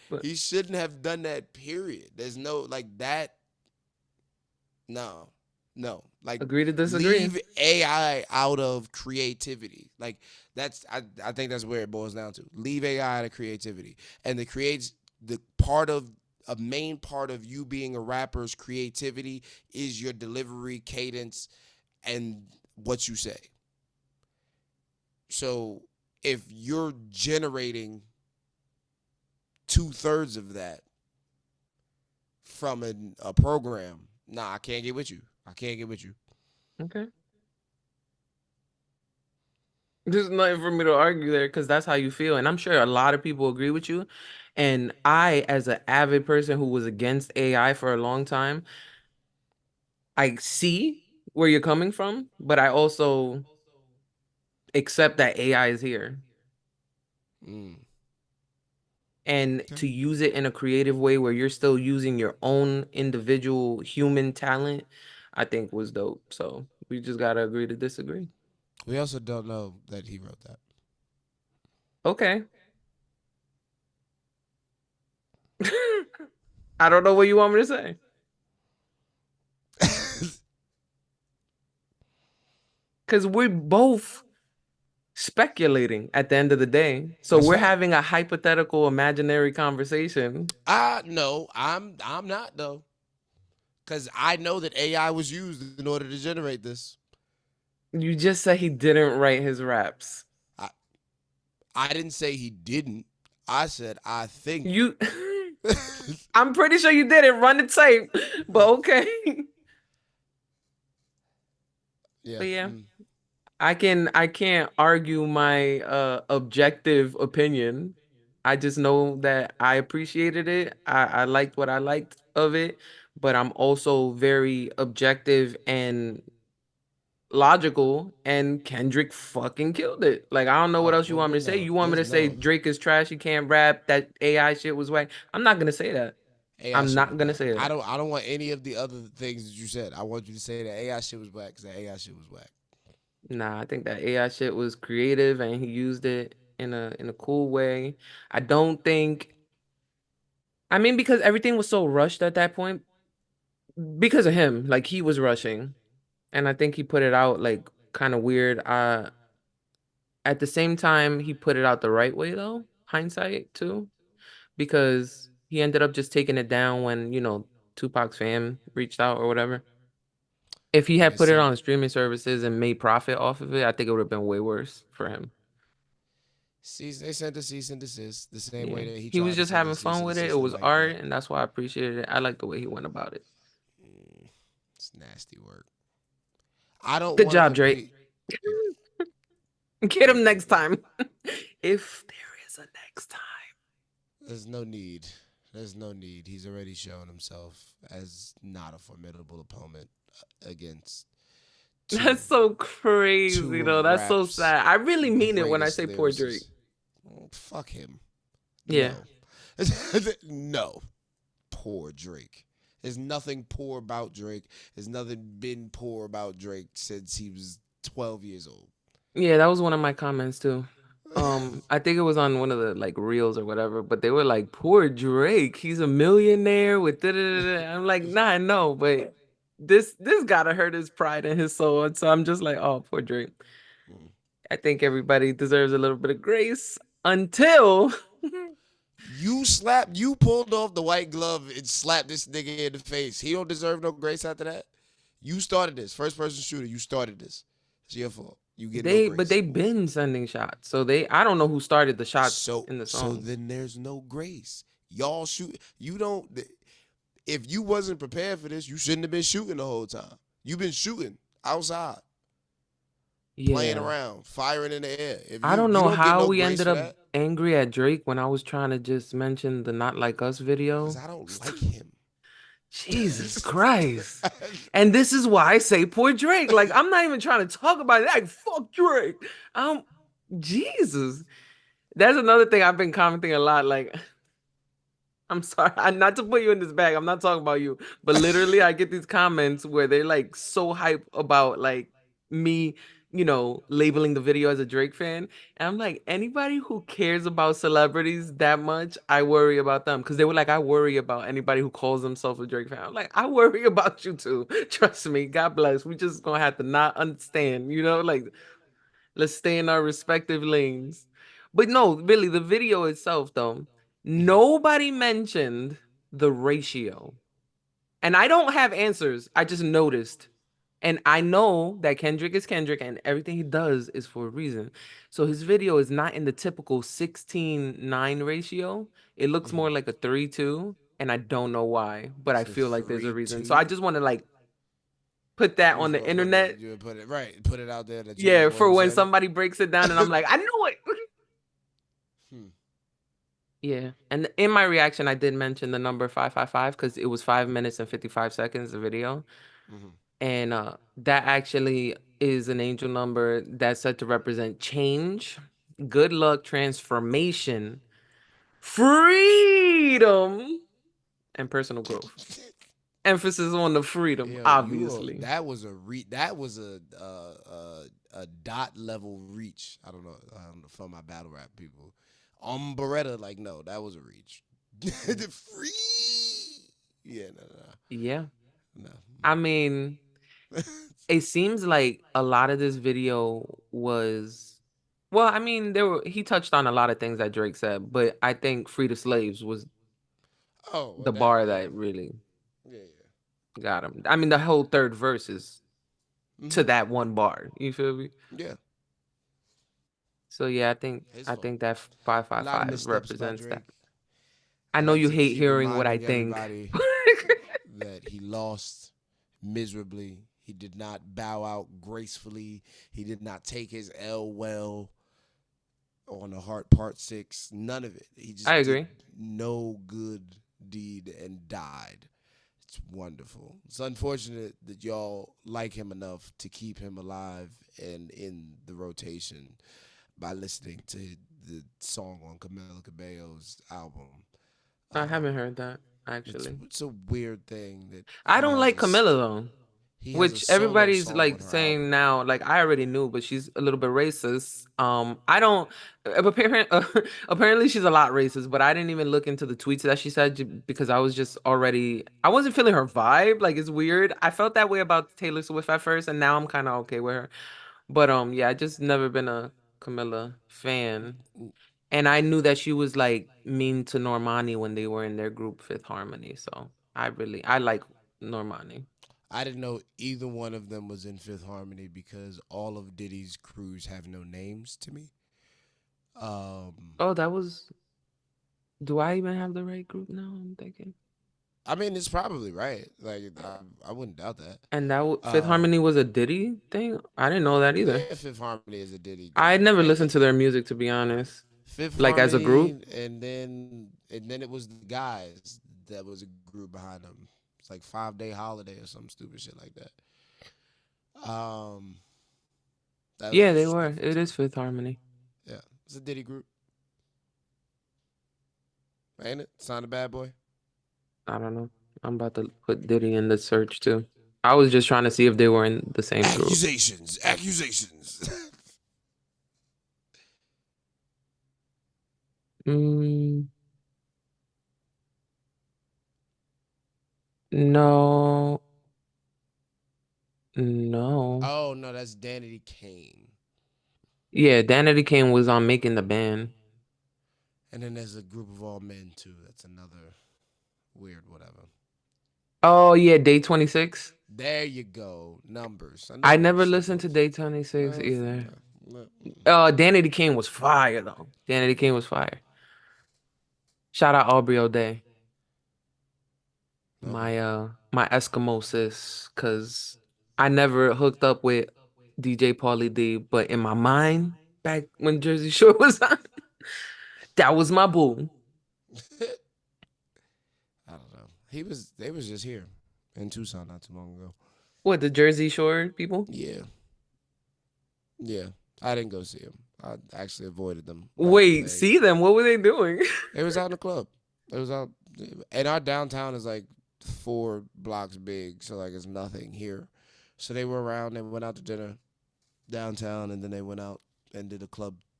But He shouldn't have done that. Period. There's no like that. No, no. Like agree to disagree. leave AI out of creativity. Like I think that's where it boils down to. Leave AI out of creativity, and the creates the part of a main part of you being a rapper's creativity is your delivery, cadence, and what you say. So if you're generating 2/3 of that from a program, nah, I can't get with you. I can't get with you. Okay. There's nothing for me to argue there because that's how you feel. And I'm sure a lot of people agree with you. And I, as an avid person who was against AI for a long time, I see where you're coming from, but I also accept that AI is here. Mm. And Okay. to use it in a creative way where you're still using your own individual human talent, I think was dope. So we just gotta agree to disagree. We also don't know that he wrote Okay. I don't know what you want me to say. that. Because we're both speculating at the end of the day. So That's we're fine. having a hypothetical imaginary conversation. No, I'm not though, because I know that AI was used in order to generate this. You just said he didn't write his raps. I I didn't say he didn't. I said I think. You I'm pretty sure you didn't run the tape, but okay. Yeah. But yeah, Mm. I can't argue my objective opinion. I just know that I appreciated it. I liked what I liked of it, but I'm also very objective and logical, and Kendrick fucking killed it. Like I don't know what Oh else you well, want me we to say. know. You want me There's to say no. Drake is trash, he can't rap, that AI shit was whack. I'm not gonna say that. AI I'm shit was not gonna whack. say that. I don't want any of the other things that you said. I want you to say that AI shit was whack because that AI shit was whack. Nah, I think that AI shit was creative and he used it in a cool way. I don't think I mean because everything was so rushed at that point because of him. Like he was rushing. And I think he put it out like kind of weird. At the same time, he put it out the right way though, hindsight too, because he ended up just taking it down when, Tupac's fam reached out or whatever. If he Yeah, they had put it sent on streaming services and made profit off of it, I think it would have been way worse for him. they sent a cease and desist the same way Yeah. that he He tried was to just send a having cease fun and with it. It desist with was Like art, That. and that's why I appreciated it. I like the way he went about it. It's nasty work. I don't Good want to job, Drake. compete. Get him Thank next you. time. If there is a next time. There's no need. There's no need. He's already shown himself as not a formidable opponent against two That's so two crazy, though. of That's so rap's sad. I really mean it when I greatest say poor Drake. lyricists. Fuck him. Yeah. No. No. Poor Drake. There's nothing poor about Drake. There's nothing been poor about Drake since he was 12 years old. Yeah, that was one of my comments too. I think it was on one of the like reels or whatever, but they were like, poor Drake, he's a millionaire with da da da. I'm like, nah, I know, but this gotta hurt his pride and his soul. And so I'm just like, oh, poor Drake. I think everybody deserves a little bit of grace until You pulled off the white glove and slapped this nigga in the face. He don't deserve no grace after that. You started this. First person shooter, you started this. It's your fault. You get no but grace. they been sending shots. So I don't know who started the shots So in the so songs. then there's no grace. Y'all shoot. You don't. If you wasn't prepared for this, you shouldn't have been shooting the whole time. You've been shooting outside, playing Yeah. around, firing in the air. If I don't you know don't get how no we grace ended for up that, angry at Drake when I was trying to just mention the Not Like Us because video. I don't like him. Jesus Christ. And this is why I say poor Drake. Like, I'm not even trying to talk about it. Like, fuck Drake. Um, Jesus. That's another thing I've been commenting a lot. Like, I'm sorry, not to put you in this bag. I'm not talking about you, but literally, I get these comments where they're like so hype about like me, labeling the video as a Drake fan. And I'm like, anybody who cares about celebrities that much, I worry about them because they were like, I worry about anybody who calls themselves a Drake fan. I'm like, I worry about you too. Trust me. God bless. We just gonna have to not understand, like let's stay in our respective lanes. But no, really, the video itself, though, nobody mentioned the ratio. And I don't have answers. I just noticed. And I know that Kendrick is Kendrick and everything he does is for a reason. So his video is not in the typical 16:9 ratio. It looks more like a 3:2. And I don't know why, but I It's a feel like there's a reason. So I 3-2. just want to like put that You on just the want to put it. internet. You put it right. Put it out there that you're the Yeah, one for who when said somebody breaks it down and I'm it. like, I knew it. Hmm. Yeah. And in my reaction, I did mention the number 555 because it was 5 minutes and 55 seconds, the video. Mhm. And that actually is an angel number that's said to represent change, good luck, transformation, freedom, and personal growth. Emphasis on the freedom, Yo, obviously. that was a dot level reach. I don't know for my battle rap people. Beretta, like no, that was a reach. The free. Yeah, Yeah. no, I mean, no. it seems like a lot of this video was well, I mean, he touched on a lot of things that Drake said, but I think Free the Slaves was Oh, well, the that bar yeah, that really yeah, got him. I mean, the whole third verse is yeah. to that one bar. You feel me? Yeah, So yeah, his I fault. think that A lot of 555 missteps by represents that. Drake. I I know like you to hate keep hearing what I reminding think. everybody that he lost miserably. He did not bow out gracefully. He did not take his L well on the Heart Part 6. None of it. He I just did agree. no good deed and died. It's wonderful. It's unfortunate that y'all like him enough to keep him alive and in the rotation by listening to the song on Camila Cabello's album. I haven't Um, heard that. actually. It's a weird thing that I he don't has like Camilla though. he has a Which solo everybody's song on like her saying album. now, like I already knew, but she's a little bit racist. I don't. Apparently, she's a lot racist, but I didn't even look into the tweets that she said because I was just already. I wasn't feeling her vibe. Like it's weird. I felt that way about Taylor Swift at first, and now I'm kind of okay with her. But yeah, I just never been a Camilla fan, and I knew that she was like mean to Normani when they were in their group Fifth Harmony. So I like Normani. I didn't know either one of them was in Fifth Harmony because all of Diddy's crews have no names to me. Um, Oh, that was. Do I even have the right group now? I'm thinking. I mean, it's probably right. Like, I wouldn't doubt that. And that Fifth Um, Harmony was a Diddy thing? I didn't know that either. yeah, Fifth Harmony is a Diddy I group. never listened to their music to be honest. Fifth Like as a group? Harmony, and then it was the guys that was a group behind them. It's like 5 Day Holiday or some stupid shit like that. That Yeah, they was were. like Fifth It is Harmony. Fifth Harmony. Yeah, it's a Diddy group, ain't it? Sign a bad boy. I don't know. I'm about to put Diddy in the search too. I was just trying to see if they were in the same group. Accusations, accusations. Mm, no. No. Oh no, that's Danity Kane. Yeah, Danity Kane was on Making the Band. And then there's a group of all men too. That's another weird whatever. Oh yeah, Day 26. There you go. Numbers. I I knew there was never something listened to else. Day 26 No, either. no. Danny the King was fire though. Danny the King was fire. Shout out Aubrey O'Day, Okay. my Eskimo sis, cause I never hooked up with DJ Pauly D, but in my mind, back when Jersey Shore was on, that was my boo. I don't know. They was just here in Tucson not too long ago. What, the Jersey Shore people? Yeah. Yeah. I didn't go see them. I actually avoided them like the Wait, plague. see them? What were they doing? It was out in the club. It was out, and our downtown is like 4 blocks big, so like it's nothing here. So they were around. They went out to dinner downtown, and then they went out and did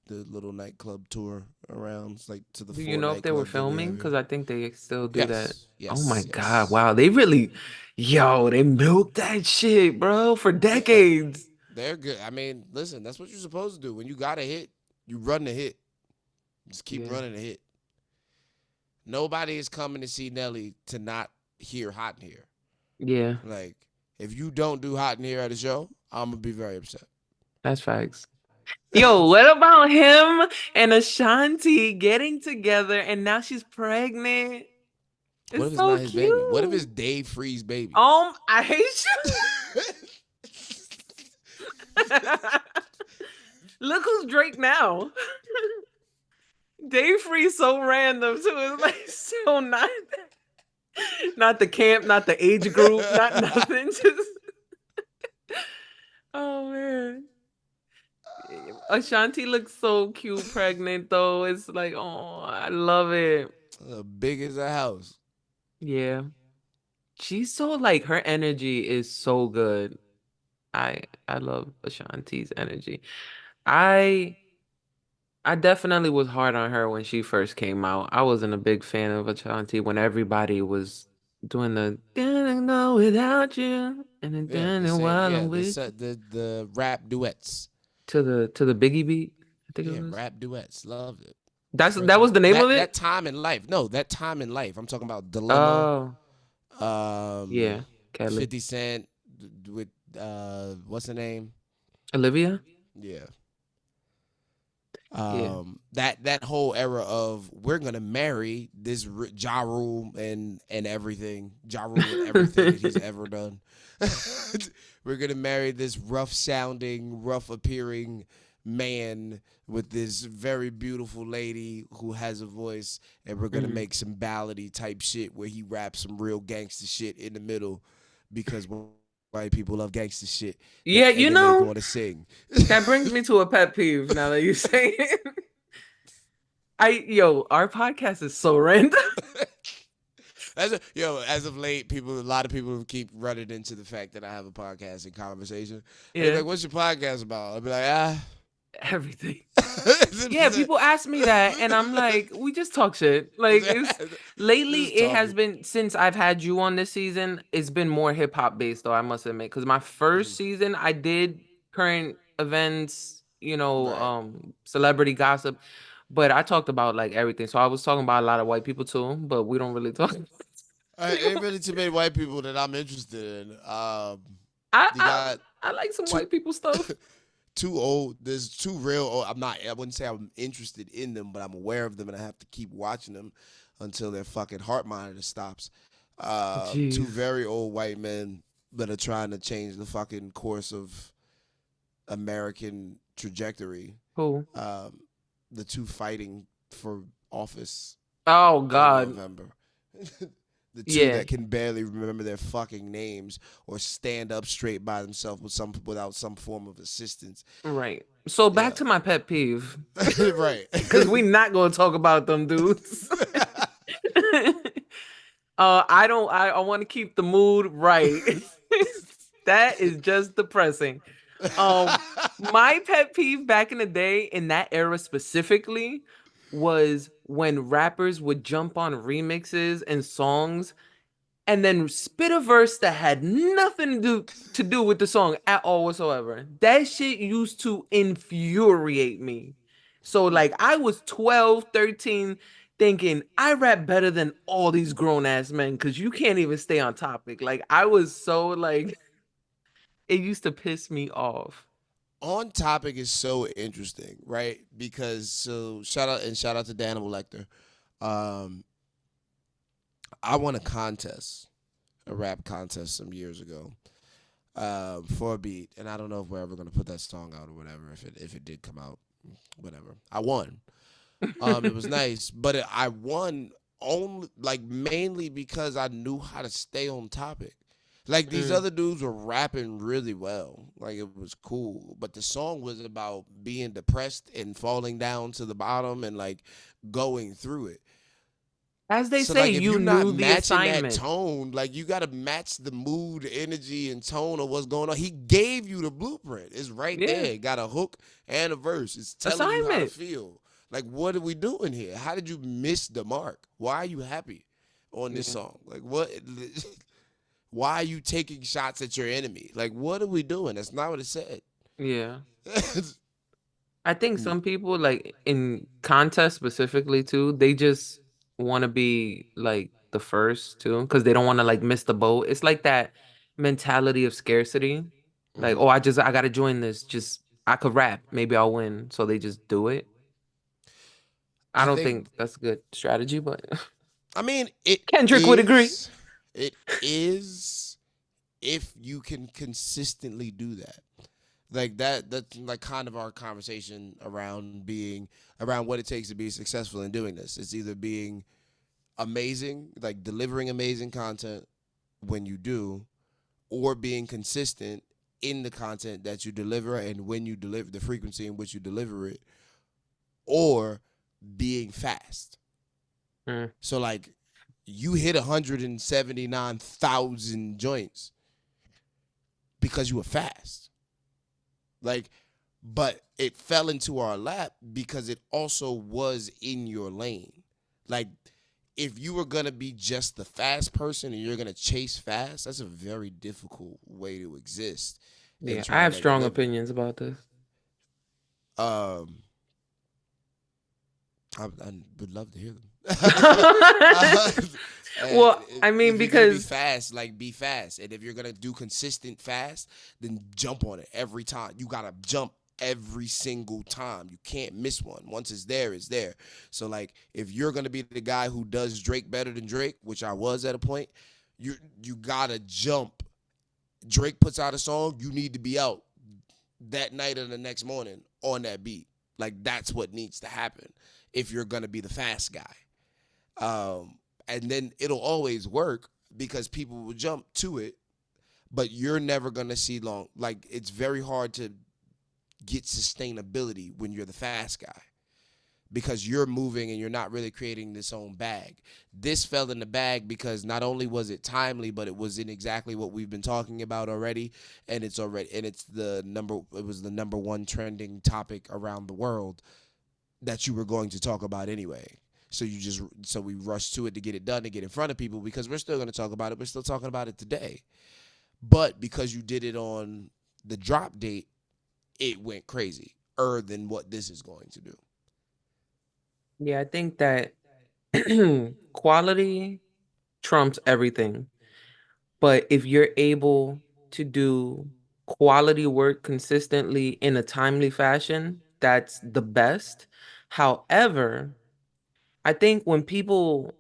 the little nightclub tour around, it's like to the Do 4 you know if they were nightclubs that we filming? have Because here. I think they still do that. Yes, Oh my yes, God, yes. wow, they really, yo, they milked that shit, bro, for Yeah, decades. they're good. I mean, listen, that's what you're supposed to do. When you got a hit, you run the hit. Just keep Yeah. running the hit. Nobody is coming to see Nelly to not hear Hot in Here. Yeah, Like, if you don't do Hot in Here at a show, I'm gonna be very upset. that's facts. Yo, what about him and Ashanti getting together and now she's pregnant? What if It's it's so not his baby? What if it's cute. Dave Free's baby? I hate you. Look who's Drake now. Dave Free so random too. It's like so not the camp, not the age group, not nothing. Just oh man. Ashanti looks so cute pregnant though. It's like, oh, I love it. Big as a house. Yeah. She's so like her energy is so good. I love Ashanti's energy. I I definitely was hard on her when she first came out. I wasn't a big fan of Ashanti when everybody was doing the "Didn't know without you" and then Yeah, the "Didn't same. while Yeah, I'm with you" the rap duets. to the Biggie beat. I think it Yeah, was. rap duets. Loved it. That was the name of That it. time in life. No, that time in life. I'm talking about Dilemma. Oh Um, yeah, Kelly, 50 Cent with what's the name? Olivia. Yeah. Yeah. That whole era of we're gonna marry this Ja Rule and everything, Ja Rule and everything that he's ever done. We're gonna marry this rough sounding, rough appearing man with this very beautiful lady who has a voice, and we're gonna Mhm. make some ballady type shit where he raps some real gangster shit in the middle because white people love gangster shit, Yeah, and you then they know want to sing. that brings me to a pet peeve. Now that you say it, our podcast is so random. As of late, a lot of people keep running into the fact that I have a podcast and conversation. They're Yeah, like, "What's your podcast about?" I'll be like, everything. Yeah, people ask me that, and I'm like, we just talk shit. Like it's lately, Just it has talking. been since I've had you on this season. It's been more hip hop based, though I must admit. Because my first season, I did current events, Right. celebrity gossip, but I talked about like everything. So I was talking about a lot of white people too, but we don't really talk. Ain't really too many white people that I'm interested in. I You I got I like some two white people stuff. two old. There's two real old. I wouldn't say I'm interested in them, but I'm aware of them, and I have to keep watching them until their fucking heart monitor stops. Two Jeez. very old white men that are trying to change the fucking course of American trajectory. Who? Um, the two fighting for office Oh in God. November. The two Yeah. that can barely remember their fucking names or stand up straight by themselves without some form of assistance. Right. So back Yeah. to my pet peeve. Right. Because we not gonna talk about them dudes. I want to keep the mood right. That is just depressing. My pet peeve back in the day, in that era specifically, was when rappers would jump on remixes and songs and then spit a verse that had nothing to do with the song at all whatsoever. That shit used to infuriate me. So like I was 12, 13, thinking I rap better than all these grown ass men because you can't even stay on topic. Like I was so like it used to piss me off. On topic is so interesting, right? Because shout out to Daniel Lecter. Um, I won a rap contest some years ago, for a beat, and I don't know if we're ever gonna put that song out or whatever. If it did come out, whatever. I won. It was nice, but I won only like mainly because I knew how to stay on topic. Like these Mm. other dudes were rapping really well, like it was cool, but the song was about being depressed and falling down to the bottom and like going through it. As they So say, like if you you're not knew the matching that assignment. tone, like you gotta match the mood, energy, and tone of what's going on. He gave you the blueprint. It's right Yeah. there. It got a hook and a verse. It's telling you how to Assignment. feel. Like what are we doing here? How did you miss the mark? Why are you happy on this Yeah. song? Like what why are you taking shots at your enemy? Like what are we doing? That's not what it said. Yeah. I think some people like in contests specifically too, they just want to be like the first too because they don't want to like miss the boat. It's like that mentality of scarcity. Like, Mhm. oh, I gotta join this. Just I could rap, maybe I'll win. So they just do it. I I don't think think that's a good strategy, but I mean it Kendrick would agree. is it is if you can consistently do that. Like that's like kind of our conversation around what it takes to be successful in doing this. It's either being amazing, like delivering amazing content when you do, or being consistent in the content that you deliver and when you deliver the frequency in which you deliver it, or being fast. Mm. So like you hit 179,000 joints because you were fast. Like, but it fell into our lap because it also was in your lane. Like, if you were gonna be just the fast person and you're gonna chase fast, that's a very difficult way to exist in Yeah, I trying have to strong deliver. opinions about this. Um, I would love to hear them. Well, I mean, If you're gonna be because fast, like be fast, and if you're gonna do consistent fast, then jump on it every time. You gotta jump every single time. You can't miss one. Once it's there, it's there. So like, if you're gonna be the guy who does Drake better than Drake, which I was at a point, you gotta jump. Drake puts out a song, you need to be out that night or the next morning on that beat. Like that's what needs to happen if you're gonna be the fast guy. And then it'll always work because people will jump to it, but you're never gonna see long. Like it's very hard to get sustainability when you're the fast guy because you're moving and you're not really creating this own bag. This fell in the bag because not only was it timely, but it was in exactly what we've been talking about already, and it's it was the number one trending topic around the world that you were going to talk about anyway. So we rushed to it to get it done, to get in front of people, because we're still going to talk about it. We're still talking about it today. But because you did it on the drop date, it went crazy than what this is going to do. Yeah, I think that quality trumps everything. But if you're able to do quality work consistently in a timely fashion, that's the best. However, I think when people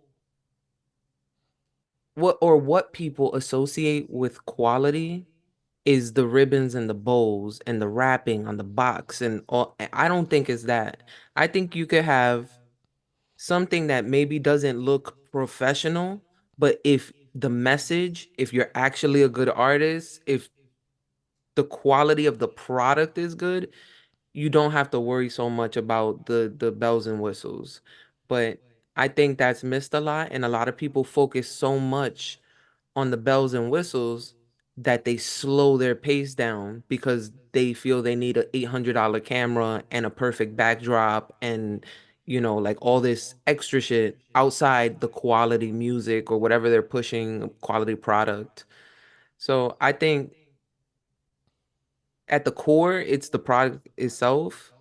what people associate with quality is the ribbons and the bows and the wrapping on the box and all. I don't think it's that. I think you could have something that maybe doesn't look professional, but if the message, if you're actually a good artist, if the quality of the product is good, you don't have to worry so much about the bells and whistles. But I think that's missed a lot, and a lot of people focus so much on the bells and whistles that they slow their pace down because they feel they need a $800 camera and a perfect backdrop and like all this extra shit outside the quality music or whatever they're pushing, quality product. So I think at the core it's the product itself.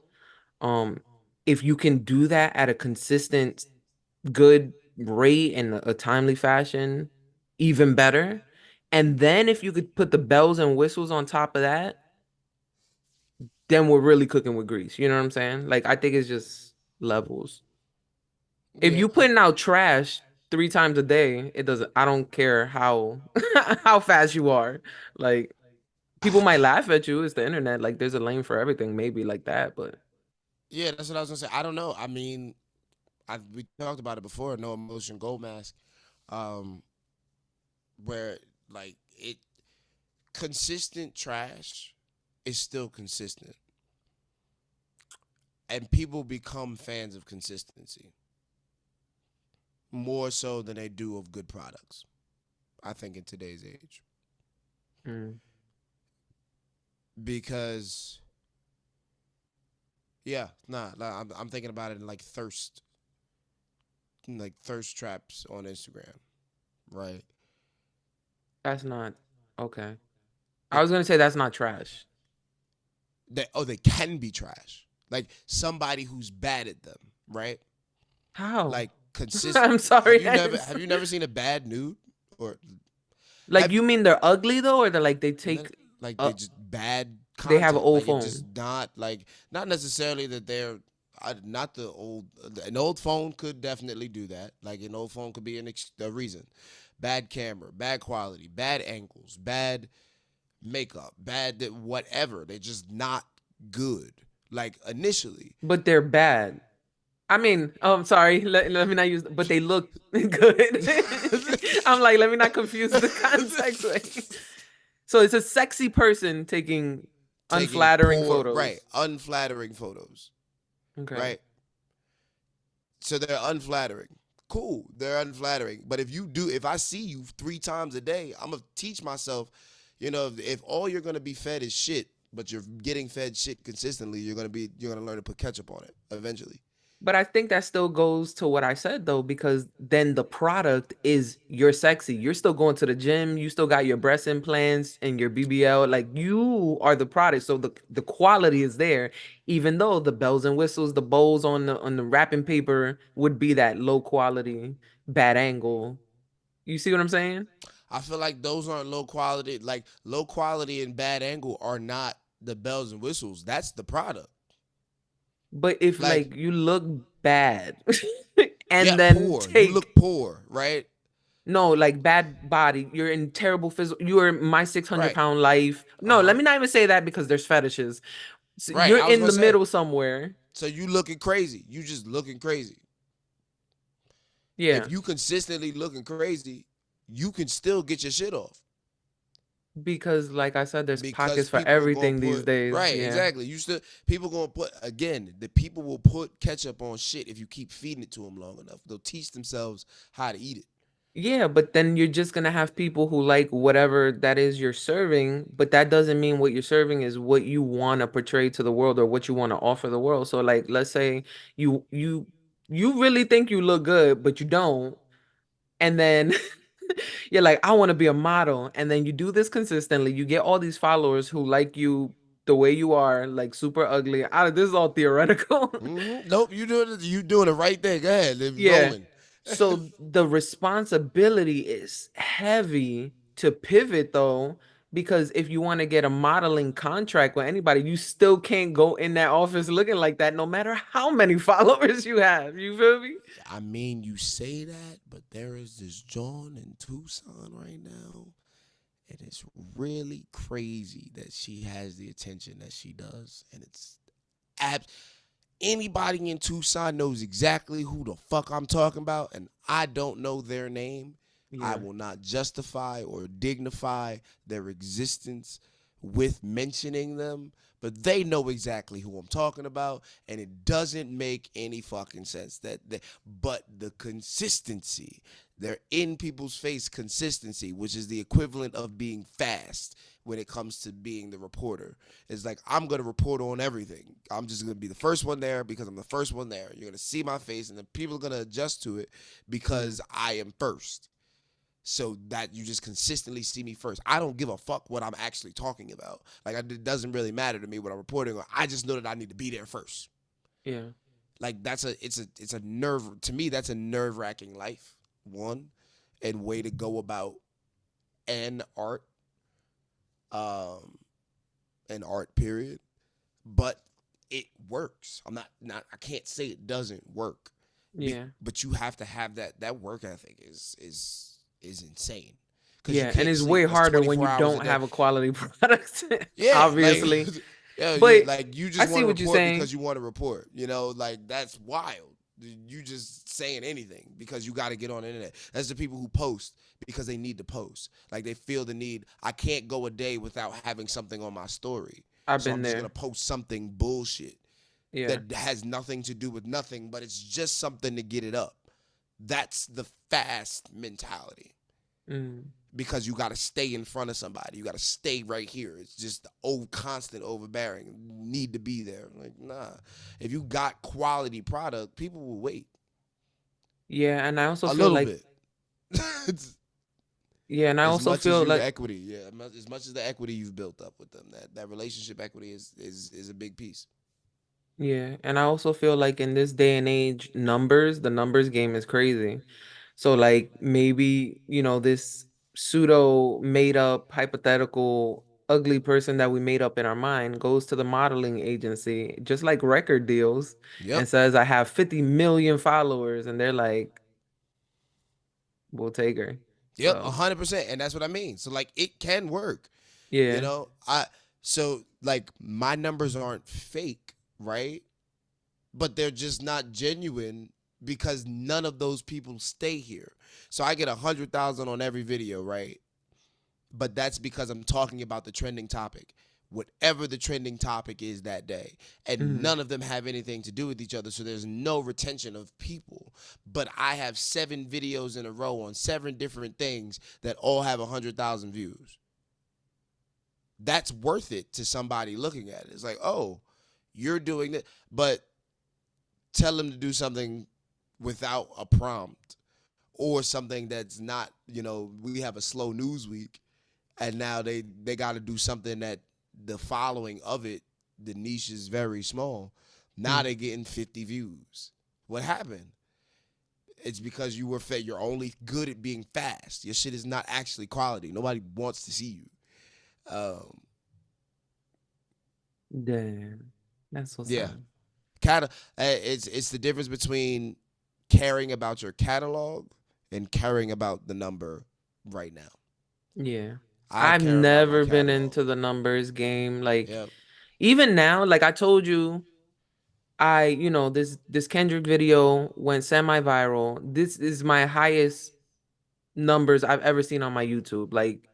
um if you can do that at a consistent good rate in a timely fashion, even better. And then if you could put the bells and whistles on top of that, then we're really cooking with grease. You know what I'm saying? Like I think it's just levels. If Yeah, you putting out trash 3 times a day, it doesn't. I don't care how how fast you are. Like people might laugh at you. It's the internet. Like there's a lane for everything, maybe like that. But yeah, that's what I was gonna say. I don't know. I mean, we talked about it before. No Emotion Gold Mask, um, where like it consistent trash is still consistent, and people become fans of consistency more so than they do of good products. I think in today's age, mm, because yeah, nah, I'm thinking about it in like thirst traps on Instagram, right? that's not okay. I It was gonna say that's not trash. they can be trash. Like somebody who's bad at them, right? How? Like consistent. I'm sorry. Have you never seen a bad nude or Like have you mean they're ugly though, or they're like they take like uh they just bad they have an content? old Like it just phone. not like not necessarily that they're not an old phone could definitely do that. Like an old phone could be a reason. Bad camera, bad quality, bad angles, bad makeup, bad whatever. They're just not good. Like initially, But they're bad. I mean, oh, I'm sorry. Let me not use, but they look good. I'm like, let me not confuse the context. So it's a sexy person taking taking unflattering poor, right, photos. unflattering photos, Okay. right? So they're unflattering. Cool, they're unflattering. But if I see you 3 times a day, I'm gonna teach myself. If all you're gonna be fed is shit, but you're getting fed shit consistently, you're gonna learn to put ketchup on it eventually. But I think that still goes to what I said though, because then the product is you're sexy. You're still going to the gym. You still got your breast implants and your BBL. Like you are the product. So the quality is there, even though the bells and whistles, the bows on the wrapping paper would be that low quality, bad angle. You see what I'm saying? I feel like those aren't low quality. Like low quality and bad angle are not the bells and whistles. That's the product. But if Like like you look bad yeah, and then poor. You look take poor, right? no, like bad body. You're in terrible physical. You are my 600 Right. pound life. Uh No, let huh. me not even say that because there's fetishes. So Right. you're I was in gonna the say. middle somewhere. So you looking crazy. You just looking crazy. Yeah. If you consistently looking crazy, you can still get your shit off. Because like I said, there's because pockets for people are gonna everything these put days. right Yeah. exactly. You still people gonna put again. The people will put ketchup on shit if you keep feeding it to them long enough. They'll teach themselves how to eat it. Yeah, but then you're just gonna have people who like whatever that is you're serving, but that doesn't mean what you're serving is what you want to portray to the world or what you want to offer the world. So like let's say you you really think you look good, but you don't, and then you're like, I want to be a model, and then you do this consistently, you get all these followers who like you the way you are, like super ugly. This is all theoretical. Nope, you doing it right there. Go ahead, they're Yeah. rolling. So the responsibility is heavy to pivot though, because if you want to get a modeling contract with anybody, you still can't go in that office looking like that no matter how many followers you have. You feel me? I mean, you say that, but there is this John in Tucson right now, and it's really crazy that she has the attention that she does, and it's abs. Anybody in Tucson knows exactly who the fuck I'm talking about, and I don't know their name. I Yeah. will not justify or dignify their existence with mentioning them, but they know exactly who I'm talking about, and it doesn't make any fucking sense but the consistency, they're in people's face consistency, which is the equivalent of being fast when it comes to being the reporter. It's like, I'm going to report on everything. I'm just going to be the first one there because I'm the first one there. You're going to see my face, and then people are going to adjust to it Yeah. because I am first. So that you just consistently see me first. I don't give a fuck what I'm actually talking about. Like, it doesn't really matter to me what I'm reporting on. I just know that I need to be there first. Yeah. Like, it's a nerve to me. That's a nerve wracking life. One, and way to go about an art, um, an art period. But it works. I'm not. I can't say it doesn't work. Yeah. But you have to have that work ethic is insane because you Yeah. And can't it's sleep. way That's harder when 24 you hours a don't day. have a quality product, Yeah, like obviously. yeah, But like you I just see want to what you're report saying. because you want to report. You know, like that's wild. You just saying anything because you got to get on the internet. That's the people who post because they need to post. Like they feel the need. I can't go a day without having something on my story, I've so been I'm just gonna there. post something bullshit Yeah. that has nothing to do with nothing, but it's just something to get it up. That's the fast mentality Mm. because you got to stay in front of somebody. You got to stay right here. It's just the old constant overbearing. Need to be there. Like, nah. If you got quality product, people will wait Yeah, and I also a feel little like bit. yeah, and I As also much as feel you like equity, yeah, as much as the equity you've built up with them, that relationship equity is a big piece. yeah, and I also feel like in this day and age, the numbers game is crazy. So like maybe, this pseudo made up hypothetical ugly person that we made up in our mind goes to the modeling agency, just like record deals, Yep. and says, I have 50 million followers, and they're like, we'll take her. Yep, So 100%, and that's what I mean. So like, it can work. You yeah. know, so like my numbers aren't fake, right? But they're just not genuine because none of those people stay here. So I get 100,000 on every video, right? But that's because I'm talking about the trending topic, whatever the trending topic is that day. And Mm. none of them have anything to do with each other. So there's no retention of people. But I have 7 videos in a row on 7 different things that all have 100,000 views. That's worth it to somebody looking at it. It's like, oh, you're doing it. But tell them to do something without a prompt or something that's not, we have a slow news week and now they got to do something that the following of it, the niche is very small. Now Mm. they're getting 50 views. What happened? It's because you were fed. You're only good at being fast. Your shit is not actually quality. Nobody wants to see you. Um, Damn. That's what's yeah, up. it's the difference between caring about your catalog and caring about the number right now. Yeah. I I've care about my never been catalog. into the numbers game. Like Yep. even now, like I told you, this Kendrick video went semi-viral. This is my highest numbers I've ever seen on my YouTube. Like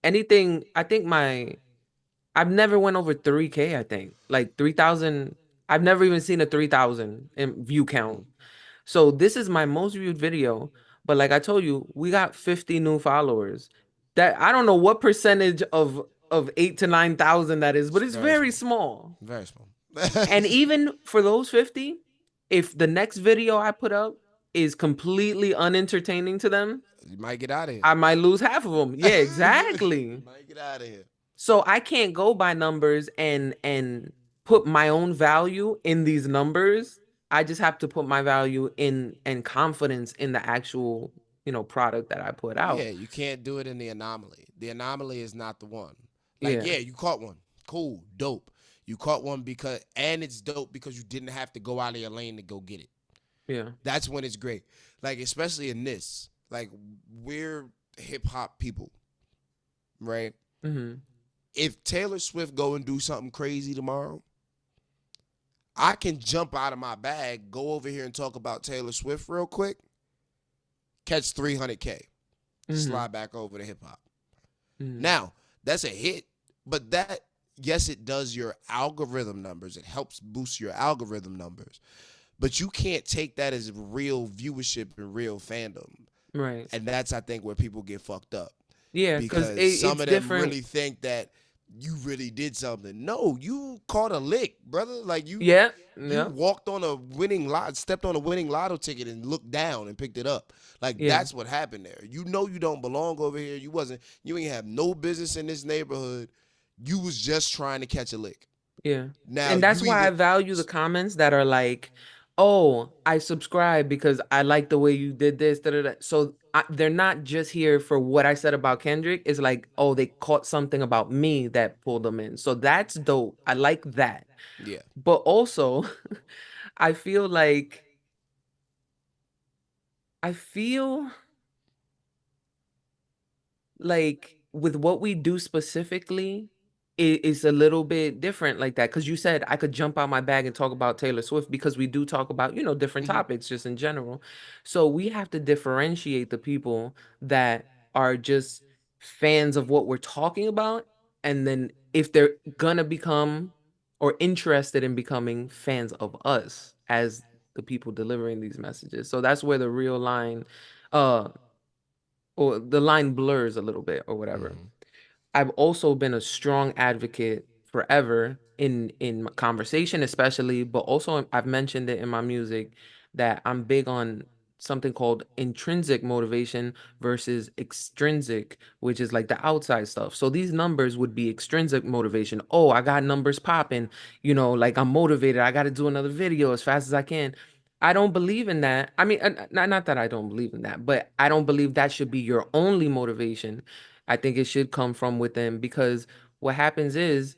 anything. I think I've never went over 3K, I think. Like 3,000. I've never even seen a 3,000 in view count. So this is my most viewed video. But like I told you, we got 50 new followers. That I don't know what percentage of 8 to 9,000 that is, but It's it's very very small. small. Very small. And even for those 50, if the next video I put up is completely unentertaining to them, You might get out of here. I might lose half of them. Yeah, You exactly. might get out of here. So I can't go by numbers and put my own value in these numbers. I just have to put my value in and confidence in the actual, product that I put Yeah, out. you can't do it in the anomaly. The anomaly is not the one. Like, Yeah. yeah, you caught one. Cool, dope. You caught one and it's dope because you didn't have to go out of your lane to go get it. Yeah. That's when it's great. Like, especially in this. Like, we're hip hop people, right? Hmm. If Taylor Swift go and do something crazy tomorrow, I can jump out of my bag, go over here and talk about Taylor Swift real quick, catch 300K, Hmm. slide back over to hip hop. Hmm. Now, that's a hit, but yes, it does your algorithm numbers. It helps boost your algorithm numbers. But you can't take that as real viewership and real fandom. Right. And that's, I think, where people get fucked up. Yeah, because Because some it's of them different. really think that you really did something. No, you caught a lick, brother. Like Yeah. you Yeah. walked on a winning lot, stepped on a winning lotto ticket and looked down and picked it up. Like Yeah. that's what happened there. You know you don't belong over here. You ain't have no business in this neighborhood. You was just trying to catch a lick. Yeah. Now And that's you why I either value the comments that are like, "Oh, I subscribe because I like the way you did this." Da, da, da. So they're not just here for what I said about Kendrick. It's like, oh, they caught something about me that pulled them in. So that's dope. I like that. yeah. But also, I feel like I feel like with what we do specifically, it is a little bit different like that. Because you said I could jump out my bag and talk about Taylor Swift because we do talk about, different Hmm. topics just in general. So we have to differentiate the people that are just fans of what we're talking about. And then if they're gonna become or interested in becoming fans of us as the people delivering these messages. So that's where the real line, uh, or the line blurs a little bit or whatever. Hmm. I've also been a strong advocate forever in my conversation, especially, but also I've mentioned it in my music that I'm big on something called intrinsic motivation versus extrinsic, which is like the outside stuff. So these numbers would be extrinsic motivation. Oh, I got numbers popping, like I'm motivated. I got to do another video as fast as I can. I don't believe in that. I mean, not that I don't believe in that, but I don't believe that should be your only motivation. I think it should come from within because what happens is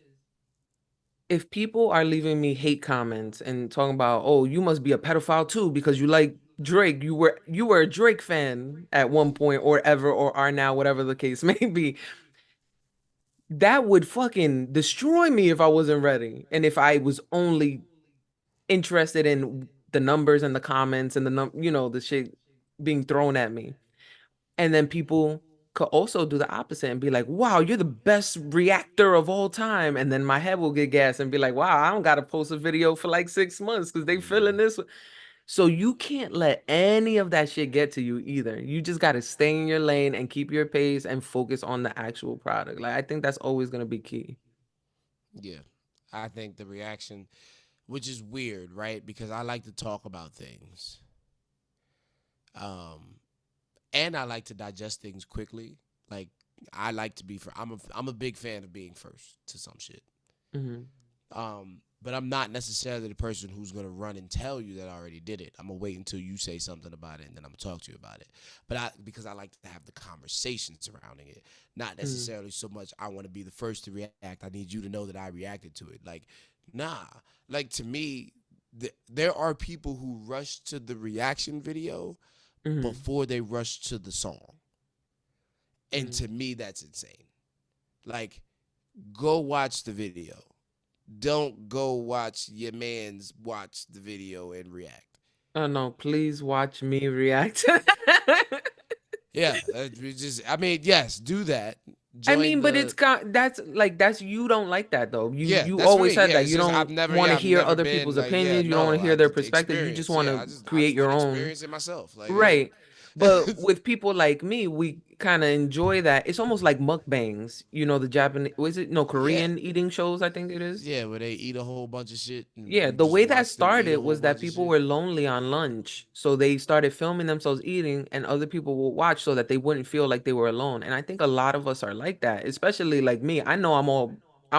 if people are leaving me hate comments and talking about, "Oh, you must be a pedophile too because you like Drake. You were a Drake fan at one point or ever or are now, whatever the case may be." That would fucking destroy me if I wasn't ready and if I was only interested in the numbers and the comments and the shit being thrown at me. And then people could also do the opposite and be like, wow, you're the best reactor of all time. And then my head will get gas and be like, wow, I don't got to post a video for like 6 months because they feeling this. So you can't let any of that shit get to you either. You just got to stay in your lane and keep your pace and focus on the actual product. Like, I think that's always going to be key. Yeah. I think the reaction, which is weird, right? Because I like to talk about things. Um, and I like to digest things quickly. Like I like to be I'm a big fan of being first to some shit. Hmm. But I'm not necessarily the person who's gonna run and tell you that I already did it. I'm gonna wait until you say something about it, and then I'm gonna talk to you about it. Because I like to have the conversation surrounding it, not Hmm. necessarily so much I want to be the first to react. I need you to know that I reacted to it. Like, nah. Like to me, there are people who rush to the reaction video Hmm. before they rush to the song, and Hmm. to me, that's insane. Like, go watch the video. Don't go watch your man's watch the video and react. Oh no, please watch me react. Yeah, I mean, yes, do that. I join mean, but it's the. got that's you don't like that though. Yeah, You that's always me. said Yeah, that it's you just don't want to I've hear never other been people's like, yeah, opinions. You don't no, want to hear their perspective. You just experience. want Yeah, to I create just want your to own. experience it myself. Like, yeah. Right. But with people like me, we kind of enjoy that. It's almost like mukbangs, the Japanese, was it? No, Yeah, Korean eating shows, I think it is. yeah, where they eat a whole bunch of shit and Yeah, you the just way that watch them eat a started whole was that bunch of people shit. were lonely on lunch. So they started filming themselves eating and other people will watch so that they wouldn't feel like they were alone. And I think a lot of us are like that, especially like me. I know I'm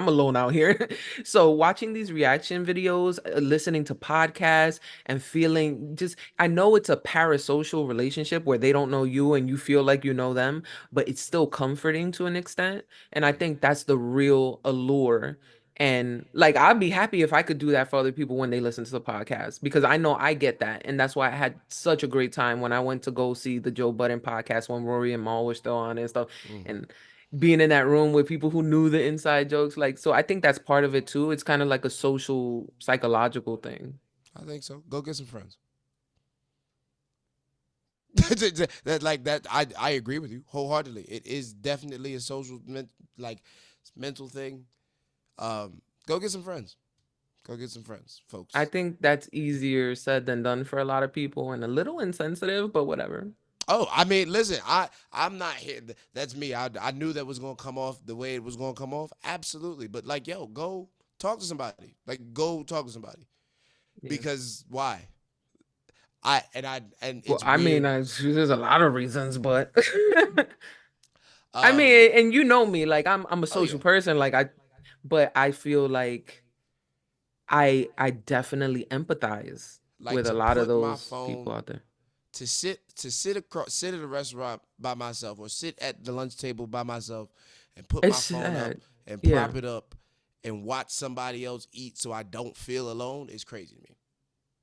alone out here. So watching these reaction videos, listening to podcasts and feeling just I know it's a parasocial relationship where they don't know you and you feel like you know them, but it's still comforting to an extent. And I think that's the real allure and like I'd be happy if I could do that for other people when they listen to the podcast because I know I get that. And that's why I had such a great time when I went to go see the Joe Budden podcast when Rory and Maul were still on and stuff. Hmm. And being in that room with people who knew the inside jokes. Like, so I think that's part of it too. It's kind of like a social, psychological thing. I think so. Go get some friends. That like that I agree with you wholeheartedly. It is definitely a like mental thing. Go get some friends. Go get some friends, I folks. think that's easier said than done for a lot of people and a little insensitive, but whatever. Oh, I mean, listen, I'm not here. That's me. I knew that was gonna come off the way it was gonna come off. Absolutely, but like, yo, go talk to somebody. Like, go talk to somebody. Yeah. Because why? And Well, it's I mean, weird. there's a lot of reasons, but I Um. mean, and you know me, like I'm a Oh yeah. social person, but I feel like I definitely empathize Like with a to lot of put my those people phone out there. sit at a restaurant by myself or sit at the lunch table by myself and put It's my phone up sad. and Yeah. prop it up and watch somebody else eat so I don't feel alone is crazy to me.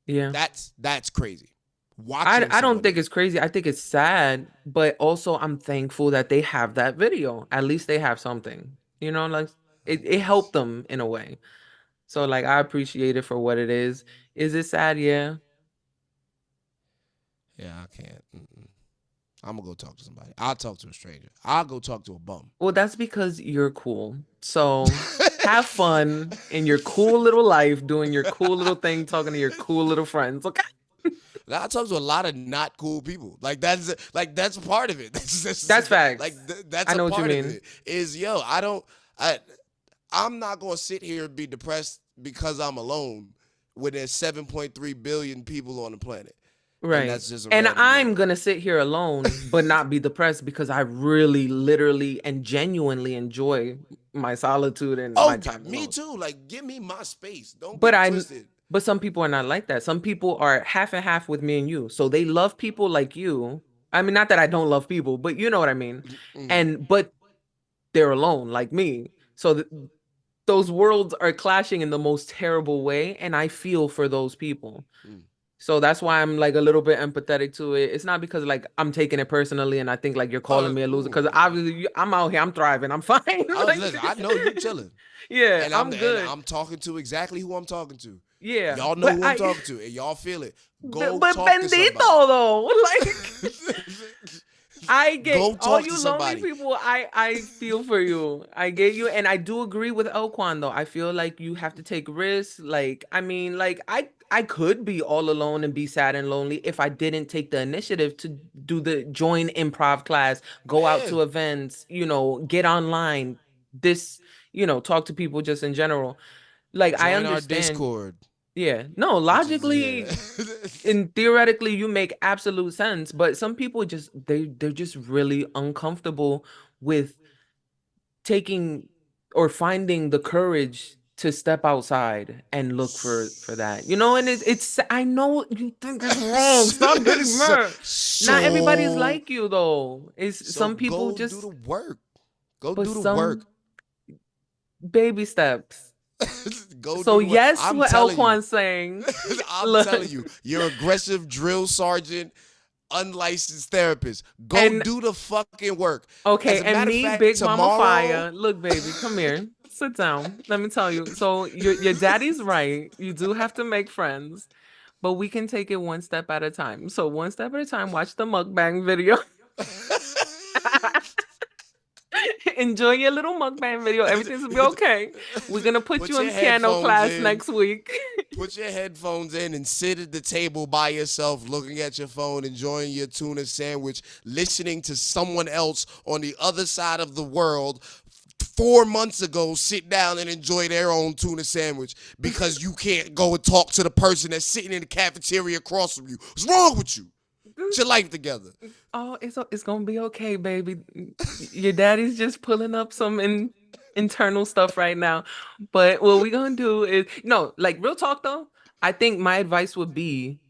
Yeah. That's crazy. I Watching I don't someone think eat. it's crazy. I think it's sad, but also I'm thankful that they have that video. At least they have something. Like it helped Yes. them in a way. So like I appreciate it for what it is. Is it sad? Yeah. Yeah, I can't. I'm gonna go talk to somebody. I'll talk to a stranger. I'll go talk to a bum. Well, that's because you're cool. So have fun in your cool little life, doing your cool little thing, talking to your cool little friends. Okay. I talk to a lot of not cool people. That's part of it. That's facts. That's I a know what you part of mean. it. Is yo, I don't. I'm not gonna sit here and be depressed because I'm alone when there's 7.3 billion people on the planet, and Right. that's just a And random I'm number. gonna sit here alone, but not be depressed because I really, literally, and genuinely enjoy my solitude and my Oh, time me alone. too. Like, give me my space. Don't But get it I, twisted. but some people are not like that. Some people are half and half with me and you. So they love people like you. I mean, not that I don't love people, but you know what I mean. Mm, But they're alone like me. So those worlds are clashing in the most terrible way, and I feel for those people. mm. So that's why I'm like a little bit empathetic to it. It's not because like I'm taking it personally and I think like you're calling Oh, me a loser because ooh, obviously I'm out here, I'm thriving, I'm fine. I was Like, listen. I know you chilling, yeah, and I'm good. I'm talking to exactly who I'm talking to. Yeah, Y'all know but who I'm talking to, and y'all feel it. Go but talk to bendito somebody. though, like I get Go all talk to you lonely somebody. people. I feel for you. I get you, and I do agree with L-Kwon though. I feel like you have to take risks. Like I mean, like I could be all alone and be sad and lonely if I didn't take the initiative to do the join improv class, go out Yeah. to events, get online, this, talk to people just in general. Like I Join our understand. Discord, Yeah, no, which is logically and theoretically you make absolute sense, but some people just they're just really uncomfortable with taking or finding the courage to step outside and look for that. And it's I know you think it's wrong. Stop getting so, mad. Not everybody's so like you though. It's so some people go do just the work. Go but do the work. some baby steps. Go do So the work. yes, I'm what telling you. Elquan's saying. I'm Look, telling you. You're aggressive drill sergeant, unlicensed therapist. Go and do the fucking work. As okay, a and matter of me, fact, Big Mama tomorrow. Fire. Look, baby, come here. Sit down. Let me tell you. So your daddy's right. You do have to make friends, but we can take it one step at a time. So one step at a time, watch the mukbang video. Enjoy your little mukbang video. Everything's gonna be okay. We're gonna put you your in piano headphones class in. next week. Put your headphones in and sit at the table by yourself, looking at your phone, enjoying your tuna sandwich, listening to someone else on the other side of the world 4 months ago sit down and enjoy their own tuna sandwich because you can't go and talk to the person that's sitting in the cafeteria across from you. What's wrong with you? Get your life together. Oh, it's gonna be okay, baby. Your daddy's just pulling up some internal stuff right now. But what we gonna do is no, like real talk though. I think my advice would be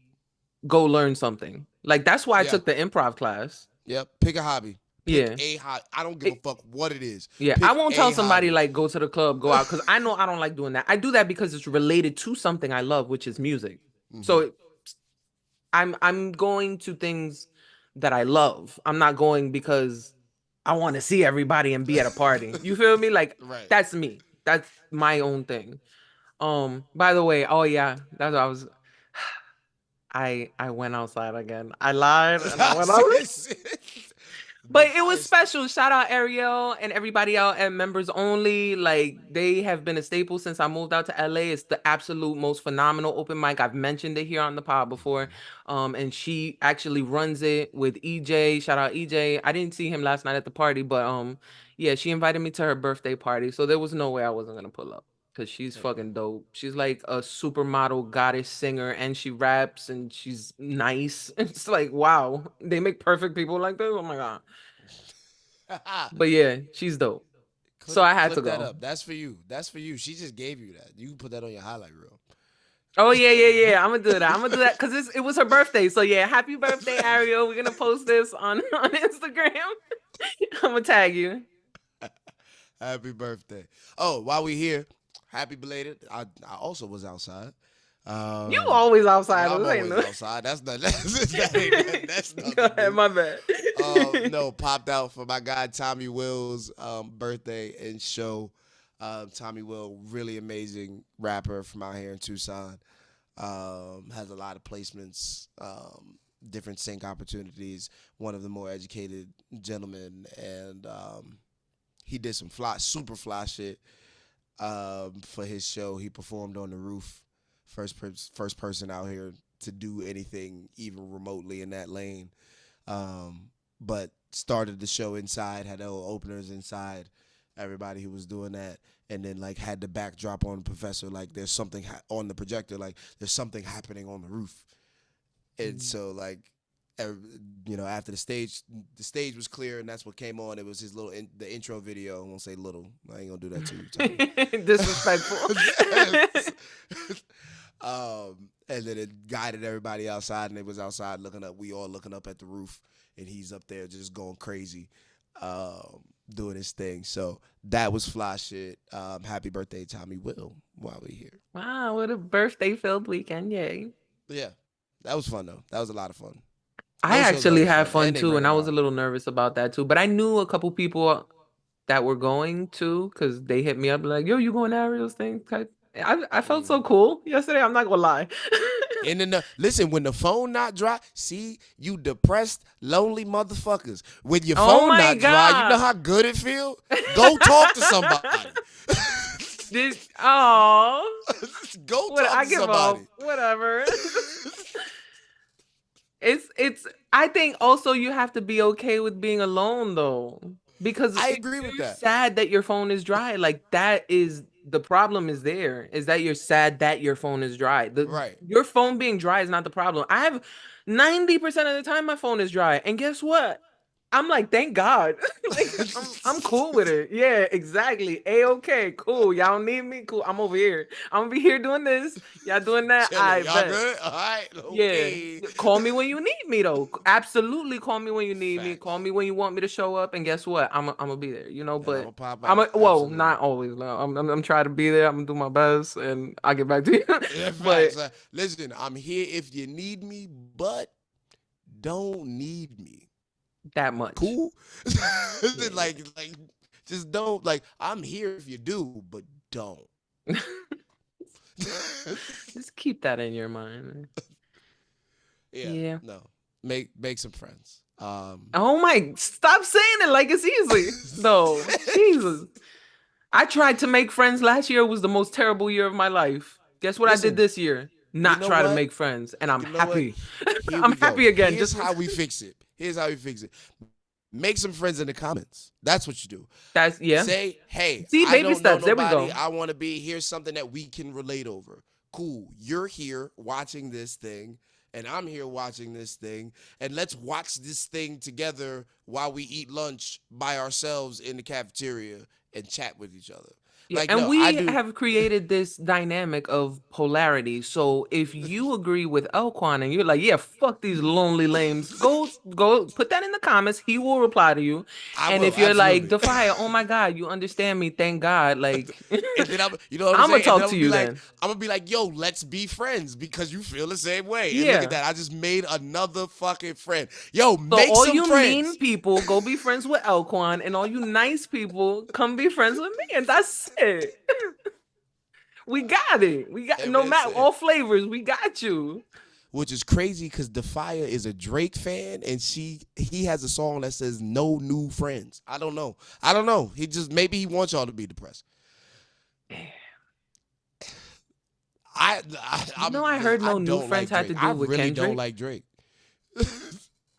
go learn something. Like that's why I Yeah. took the improv class. Yep. Pick a hobby. Pick Yeah. a hobby. I don't give a fuck what it is. Yeah, Pick I won't tell a somebody hobby. like go to the club, go out, because I know I don't like doing that. I do that because it's related to something I love, which is music. So I'm going to things that I love. I'm not going because I want to see everybody and be at a party. You feel me? Like Right. that's me. That's my own thing. By the way, oh yeah, that's what I was. I went outside again. I lied and I went out. But it was special. Shout out Ariel and everybody out at Members Only. Like they have been a staple since I moved out to LA. It's the absolute most phenomenal open mic. I've mentioned it here on the pod before. And she actually runs it with EJ. Shout out EJ. I didn't see him last night at the party, but yeah, she invited me to her birthday party. So there was no way I wasn't gonna pull up. Cause she's fucking dope. She's like a supermodel goddess singer, and she raps, and she's nice. It's like wow, they make perfect people like this. Oh my god. But yeah, she's dope. So I had to Clip that go. up. That's for you. That's for you. She just gave you that. You can put that on your highlight reel. Oh yeah. I'm gonna do that. I'm gonna do that because it was her birthday. So yeah, happy birthday, Ariel. We're gonna post this on Instagram. I'm gonna tag you. Happy birthday. Oh, while we here, happy belated. I also was outside. You always outside. I'm This ain't always no- outside. That's not. That's nothing. Go ahead, new. my bad. No, popped out for my guy Tommy Will's birthday and show. Tommy Will, really amazing rapper from out here in Tucson. Has a lot of placements, different sync opportunities. One of the more educated gentlemen, and he did some super fly shit for his show. He performed on the roof, first person out here to do anything even remotely in that lane. But started the show inside, had openers inside, everybody who was doing that, and then like had the backdrop on the professor, like there's something on the projector, like there's something happening on the roof. And so like, after the stage was clear, and that's what came on. It was his the intro video. I won't say little. I ain't gonna do that to you, Tommy. Disrespectful. And then it guided everybody outside, and they was outside looking up. We all looking up at the roof, and he's up there just going crazy, doing his thing. So that was fly shit. Happy birthday, Tommy Will, while we here. Wow, what a birthday-filled weekend. Yay. Yeah, that was fun, though. That was a lot of fun. I Those shows actually always had fun and they too, bring and it I was a out. little nervous about that too. But I knew a couple people that were going to because they hit me up like, "Yo, you going to Ariel's thing?" I felt so cool yesterday. I'm not gonna lie. And then listen, when the phone not dry, see, you depressed, lonely motherfuckers. When your Oh phone my not dry, you know God. how good it feel? Go talk to somebody. Oh, Go what talk I to give somebody. up. Whatever. It's I think also you have to be okay with being alone though. Because I if agree with you're that. sad that your phone is dry, like that is the problem is there, is that you're sad that your phone is dry. Right. Your phone being dry is not the problem. I have 90% of the time my phone is dry. And guess what? I'm like, thank God. Like I'm cool with it. Yeah, exactly. A-okay, cool. Y'all don't need me. Cool. I'm over here. I'm gonna be here doing this. Y'all doing that. Chilling. I Y'all bet. good? All right. Okay. Yeah. Call me when you need me though. Absolutely call me when you need me. Facts. Call me when you want me to show up. And guess what? I'm gonna be there, And but I'ma pop I'm out. well, Absolutely. not always. No. I'm trying to be there. I'm gonna do my best and I'll get back to you. Yeah, But facts. Listen, I'm here if you need me, but don't need me. that much. Cool. like just don't, like, I'm here if you do, but don't. Just keep that in your mind. Yeah. Yeah. No. Make some friends. Oh my, stop saying it like it's easy. No, Jesus. I tried to make friends last year. It was the most terrible year of my life. Guess what I did Listen, this year? you Not know try to what? make friends, and I'm You know what? happy. Here I'm we go. happy again. Here's Just how we fix it. Here's how we fix it. Make some friends in the comments. That's what you do. that's yeah. Say, hey, See, I baby don't know steps. There we nobody. go. I want to be. Here's something that we can relate over. Cool. You're here watching this thing, and I'm here watching this thing. And let's watch this thing together while we eat lunch by ourselves in the cafeteria and chat with each other. Yeah, Like, and no, I we do. have created this dynamic of polarity. So if you agree with L-Kwon and you're like, yeah, fuck these lonely lames, go put that in the comments. He will reply to you. I And will if you're like, absolutely. DAPHYA, oh my God, you understand me, thank God. Like, And then you know what I'm I'm gonna saying? And then talk to you then. I'm gonna be like, yo, let's be friends because you feel the same way. And look at Yeah. that. I just made another fucking friend. Yo, So make all some you mean friends. people go be friends with L-Kwon, and all you nice people come be friends with me, and that's it. We got it. We got And no that's matter it. all flavors. We got you. Which is crazy because DAPHYA is a Drake fan and he has a song that says no new friends. I don't know. He just maybe he wants y'all to be depressed. I heard I no new don't friends like had Drake. to I do with really don't Kendrick. like Drake.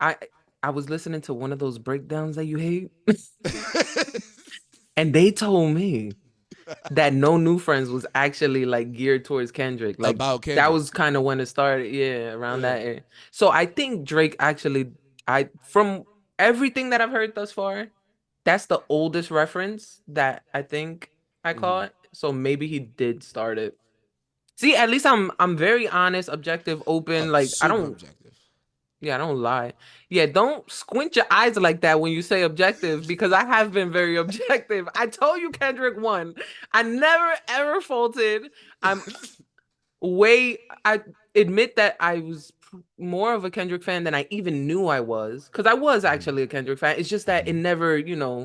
I I was listening to one of those breakdowns that you hate, and they told me that no new friends was actually like geared towards Kendrick. Like About that Kendrick. was kind of when it started, yeah, around Yeah. that area. So I think Drake actually, I from everything that I've heard thus far, that's the oldest reference that I think I Mhm. caught. So maybe he did start it. See, at least I'm very honest, objective, open. Like I Super don't, objective. yeah, I don't lie. Yeah, don't squint your eyes like that when you say objective because I have been very objective. I told you Kendrick won. I never ever faulted. I'm way I admit that I was more of a Kendrick fan than I even knew I was because I was actually a Kendrick fan. It's just that it never,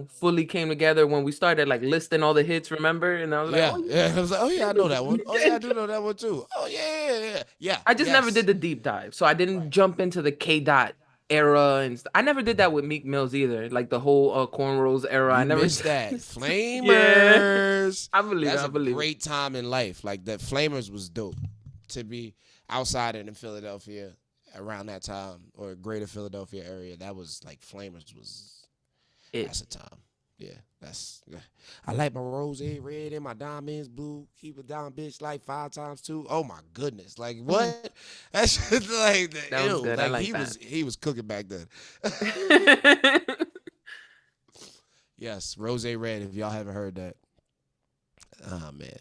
fully came together when we started like listing all the hits, remember? And I was like, Yeah, oh, yeah. I was like, oh yeah, I know that one. Oh yeah, I yeah. do know that one too. Oh yeah. I just never Yes. did the deep dive. So I didn't jump into the K dot era and I never did that with Meek Mills either. Like the whole cornrows era. I You never missed that. Yeah. Flamers. I believe it. That's I a believe it. great time in life. Like that Flamers was dope. To be outside in Philadelphia around that time or greater Philadelphia area, that was like Flamers was It. that's a time. Yeah, I like my rose red and my diamonds blue. Keep a down bitch like 5 times 2. Oh my goodness. Like Mm, what? That's just like that was ew. good. I Like like that. he was cooking back then. Yes, Rose Red, if y'all haven't heard that. Oh man.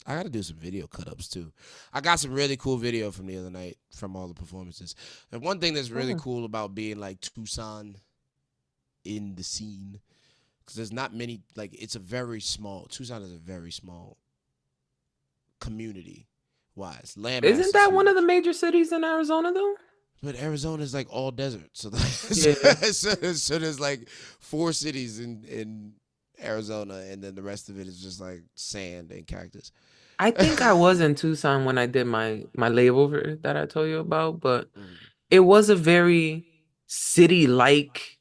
I gotta do some video cut ups too. I got some really cool video from the other night from all the performances. And one thing that's really Mm. cool about being like Tucson in the scene, because there's not many, like it's a very small, Tucson is a very small community wise. Landmass Isn't is that one of the huge. major cities in Arizona though? But Arizona is like all desert. So, Yeah. so there's like 4 cities in Arizona, and then the rest of it is just like sand and cactus. I think I was in Tucson when I did my layover that I told you about, but Mm, it was a very city-like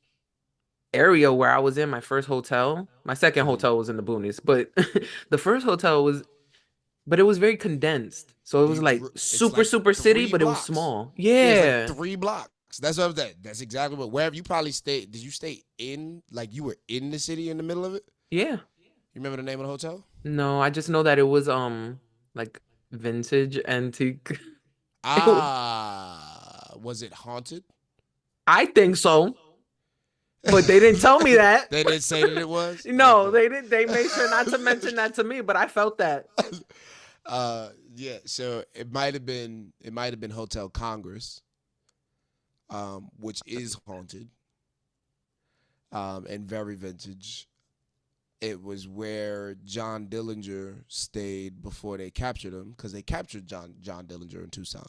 area where I was in my first hotel. My second mhm. hotel was in the boonies, but the first hotel was, but it was very condensed. So it was like It's super, like super city, 3 but it was blocks. small. Yeah, it's like Yeah. 3 blocks. That's what that's exactly what. Wherever you probably stayed. Did you stay in like you were in the city in the middle of it? Yeah. You remember the name of the hotel? No, I just know that it was like vintage antique. It was, Was it haunted? I think so, but they didn't tell me that. They didn't say that it was. No, Okay. they didn't. They made sure not to mention that to me, but I felt that. Yeah. So it might have been Hotel Congress, which is haunted, and very vintage. It was where John Dillinger stayed before they captured him because they captured John Dillinger in Tucson.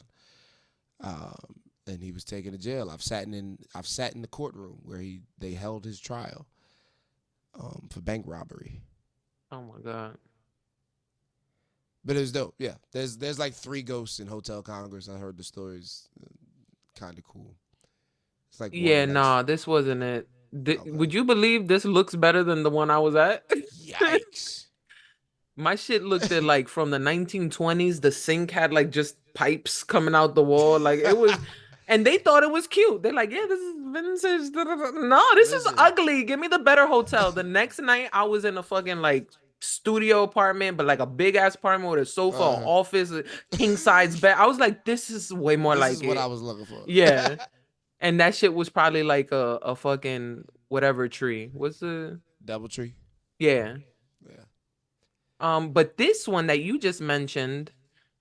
And he was taken to jail. I've sat in the courtroom where they held his trial for bank robbery. Oh my God. But it was dope. Yeah, there's like 3 ghosts in Hotel Congress. I heard the stories, kind of cool. It's like one Yeah, less. nah, this wasn't it. Okay. Would you believe this looks better than the one I was at? Yikes. My shit looked at like from the 1920s. The sink had like just pipes coming out the wall. Like it was, and they thought it was cute. They're like, yeah, this is vintage. Da, da, da." No, this is Listen. ugly. Give me the better hotel. The next night, I was in a fucking like studio apartment, but like a big ass apartment with a sofa, Uh, office, a king size bed. I was like, this is way more this like is what I it. was looking for. Yeah. And that shit was probably like a fucking whatever tree. What's the Doubletree. yeah. Yeah. But this one that you just mentioned,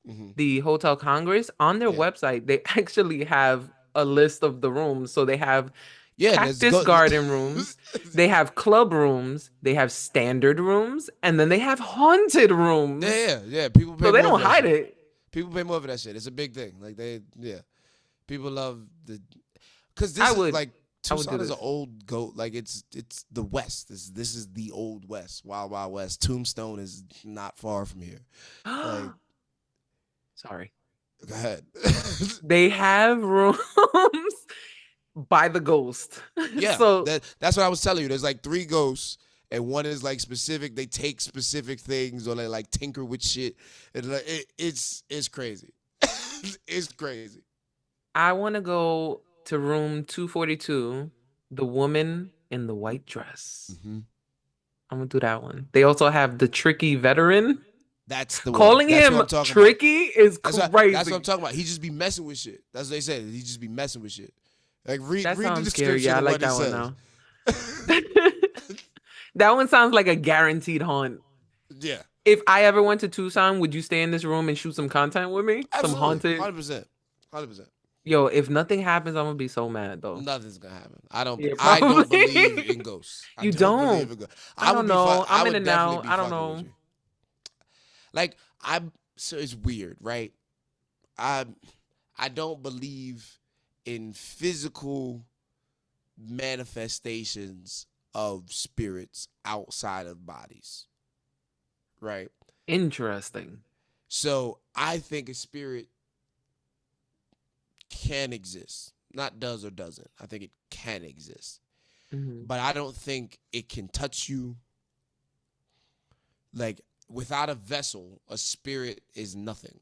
Hmm. the Hotel Congress, on their Yeah. website, they actually have a list of the rooms. So they have Yeah. Let's cactus go. garden rooms, they have club rooms, they have standard rooms, and then they have haunted rooms. Yeah. People So pay they more don't for that hide shit. it. People pay more for that shit. It's a big thing. Like yeah. People love because I this is would like I would do Tucson is an this. old goat. Like it's the West. This is the old West, Wild Wild West. Tombstone is not far from here. Like, Sorry. go ahead. They have rooms by the ghost. Yeah, So that's what I was telling you. There's like 3 ghosts, and one is like specific. They take specific things, or they like tinker with shit, and like it's crazy. It's crazy. I want to go to room 242, the woman in the white dress. Hmm. I'm gonna do that one. They also have the tricky veteran. That's the one. Calling That's what him I'm talking about. tricky is That's what I'm crazy. talking about. He just be messing with shit. That's what they said. He just be messing with shit. Like That read the sounds scary. description Yeah, I of like what he that one says. now. That one sounds like a guaranteed haunt. Yeah, If I ever went to Tucson, would you stay in this room and shoot some content with me? Some absolutely, haunted. 100%, 100%. Yo, if nothing happens, I'm gonna be so mad though. Nothing's gonna happen. Yeah, I don't believe probably. in ghosts. I You don't believe don't. in ghosts. I I would don't be fine. know. I I'm in would and definitely out. be I don't fucking with know. you. Like so it's weird, right? I I don't believe in physical manifestations of spirits outside of bodies, right? Interesting. So I think a spirit can exist. Not does or doesn't. I think it can exist. Mhm. But I don't think it can touch you. Like without a vessel, a spirit is nothing.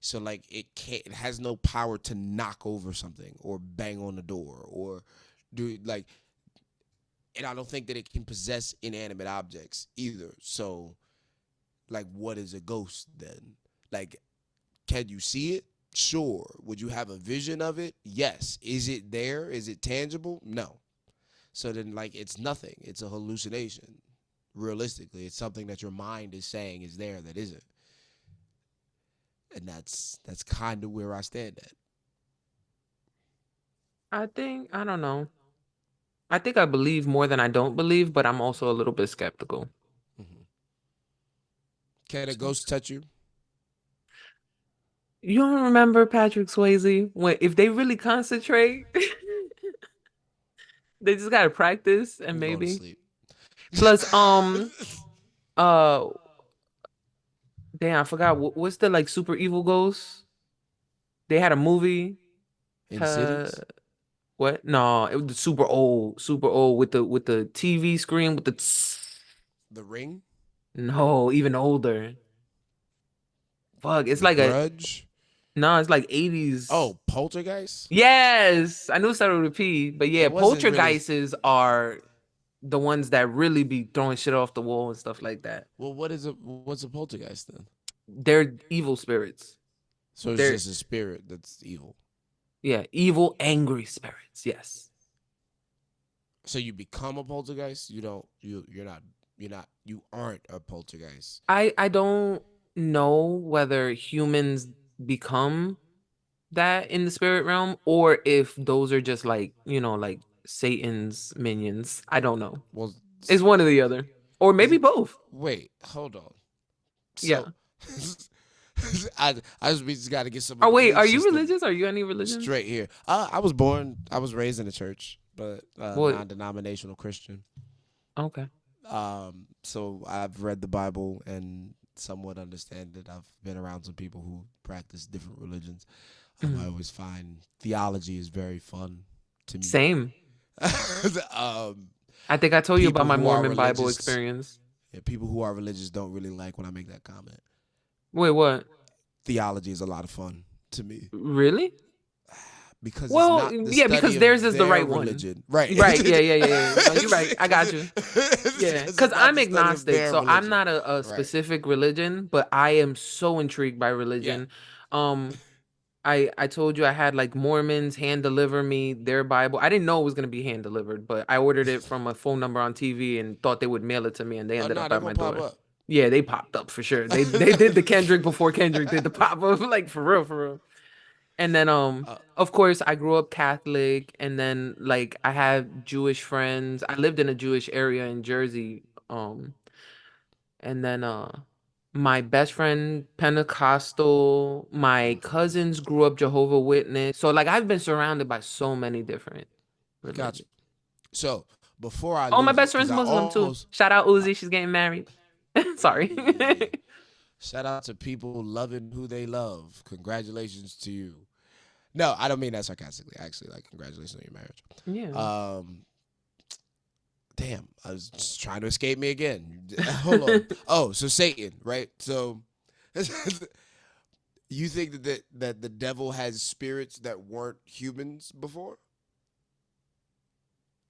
So like it has no power to knock over something or bang on the door or do like and I don't think that it can possess inanimate objects either. So like what is a ghost then? Like can you see it? Sure. Would you have a vision of it? Yes. Is it there? Is it tangible? No. So then, like, it's nothing. It's a hallucination. Realistically, it's something that your mind is saying is there that isn't. And that's kind of where I stand at. I don't know. I think I believe more than I don't believe, but I'm also a little bit skeptical. Hmm. Can a So, ghost touch you? you don't remember Patrick Swayze when if they really concentrate, they just gotta practice and I'm going to maybe. sleep. Plus, uh, damn, I forgot what's the like super evil ghost? They had a movie. In Uh, cities? what? No, it was the super old with the TV screen with the. The Ring? No, even older. Fuck, it's The like a Grudge? no, it's like 80s. Oh, Poltergeist? Yes, I knew it started with a P, but yeah, It wasn't really. poltergeists are the ones that really be throwing shit off the wall and stuff like that. Well, what's a poltergeist then? They're evil spirits. So it's They're just a spirit that's evil. yeah, evil, angry spirits. Yes. So you become a poltergeist? You don't. You're not. You're not. You aren't a poltergeist. I don't know whether humans become that in the spirit realm or if those are just like, like Satan's minions. I don't know. Well, It's one or the other. Or maybe both. wait, hold on. Yeah. So, we just got to get some. Oh wait, belief are you system religious? Are you any religion? straight here? I was raised in a church, but What? non-denominational Christian. Okay. So I've read the Bible and somewhat understand it. I've been around some people who practice different religions. I Mhm. always find theology is very fun to me. Same. um, I think I told you about people my who are Mormon Bible religious, experience. yeah, people who are religious don't really like when I make that comment. Wait, what? Theology is a lot of fun to me Really? because it's Well, not the yeah, study because theirs of is the their right one. religion, right? Right. Yeah. No, you're right. I got you. Yeah, Because because it's not I'm the study of agnostic, their so I'm religion, not a right? specific religion, but I am so intrigued by Yeah, religion. Um, I told you I had like Mormons hand deliver me their Bible. I didn't know it was gonna be hand delivered, but I ordered it from a phone number on TV and thought they would mail it to me, and they oh ended no, up they're at my gonna pop door. up. Yeah, they popped up for sure. They did the Kendrick before Kendrick did the pop up, like for real, for real. And then Uh, of course I grew up Catholic, and then like I have Jewish friends. I lived in a Jewish area in Jersey. And then my best friend Pentecostal, my cousins grew up Jehovah Witness. So like I've been surrounded by so many different gotcha. religions. So before I Oh, my lose it, best because friend's I Muslim too. almost Shout out Uzi, she's getting married. Sorry. hey, shout out to people loving who they love. Congratulations to you. No, I don't mean that sarcastically. Actually, like congratulations on your marriage. Yeah. Damn, I was just trying to escape me again. Hold on. Oh, so Satan, right? So you think that the devil has spirits that weren't humans before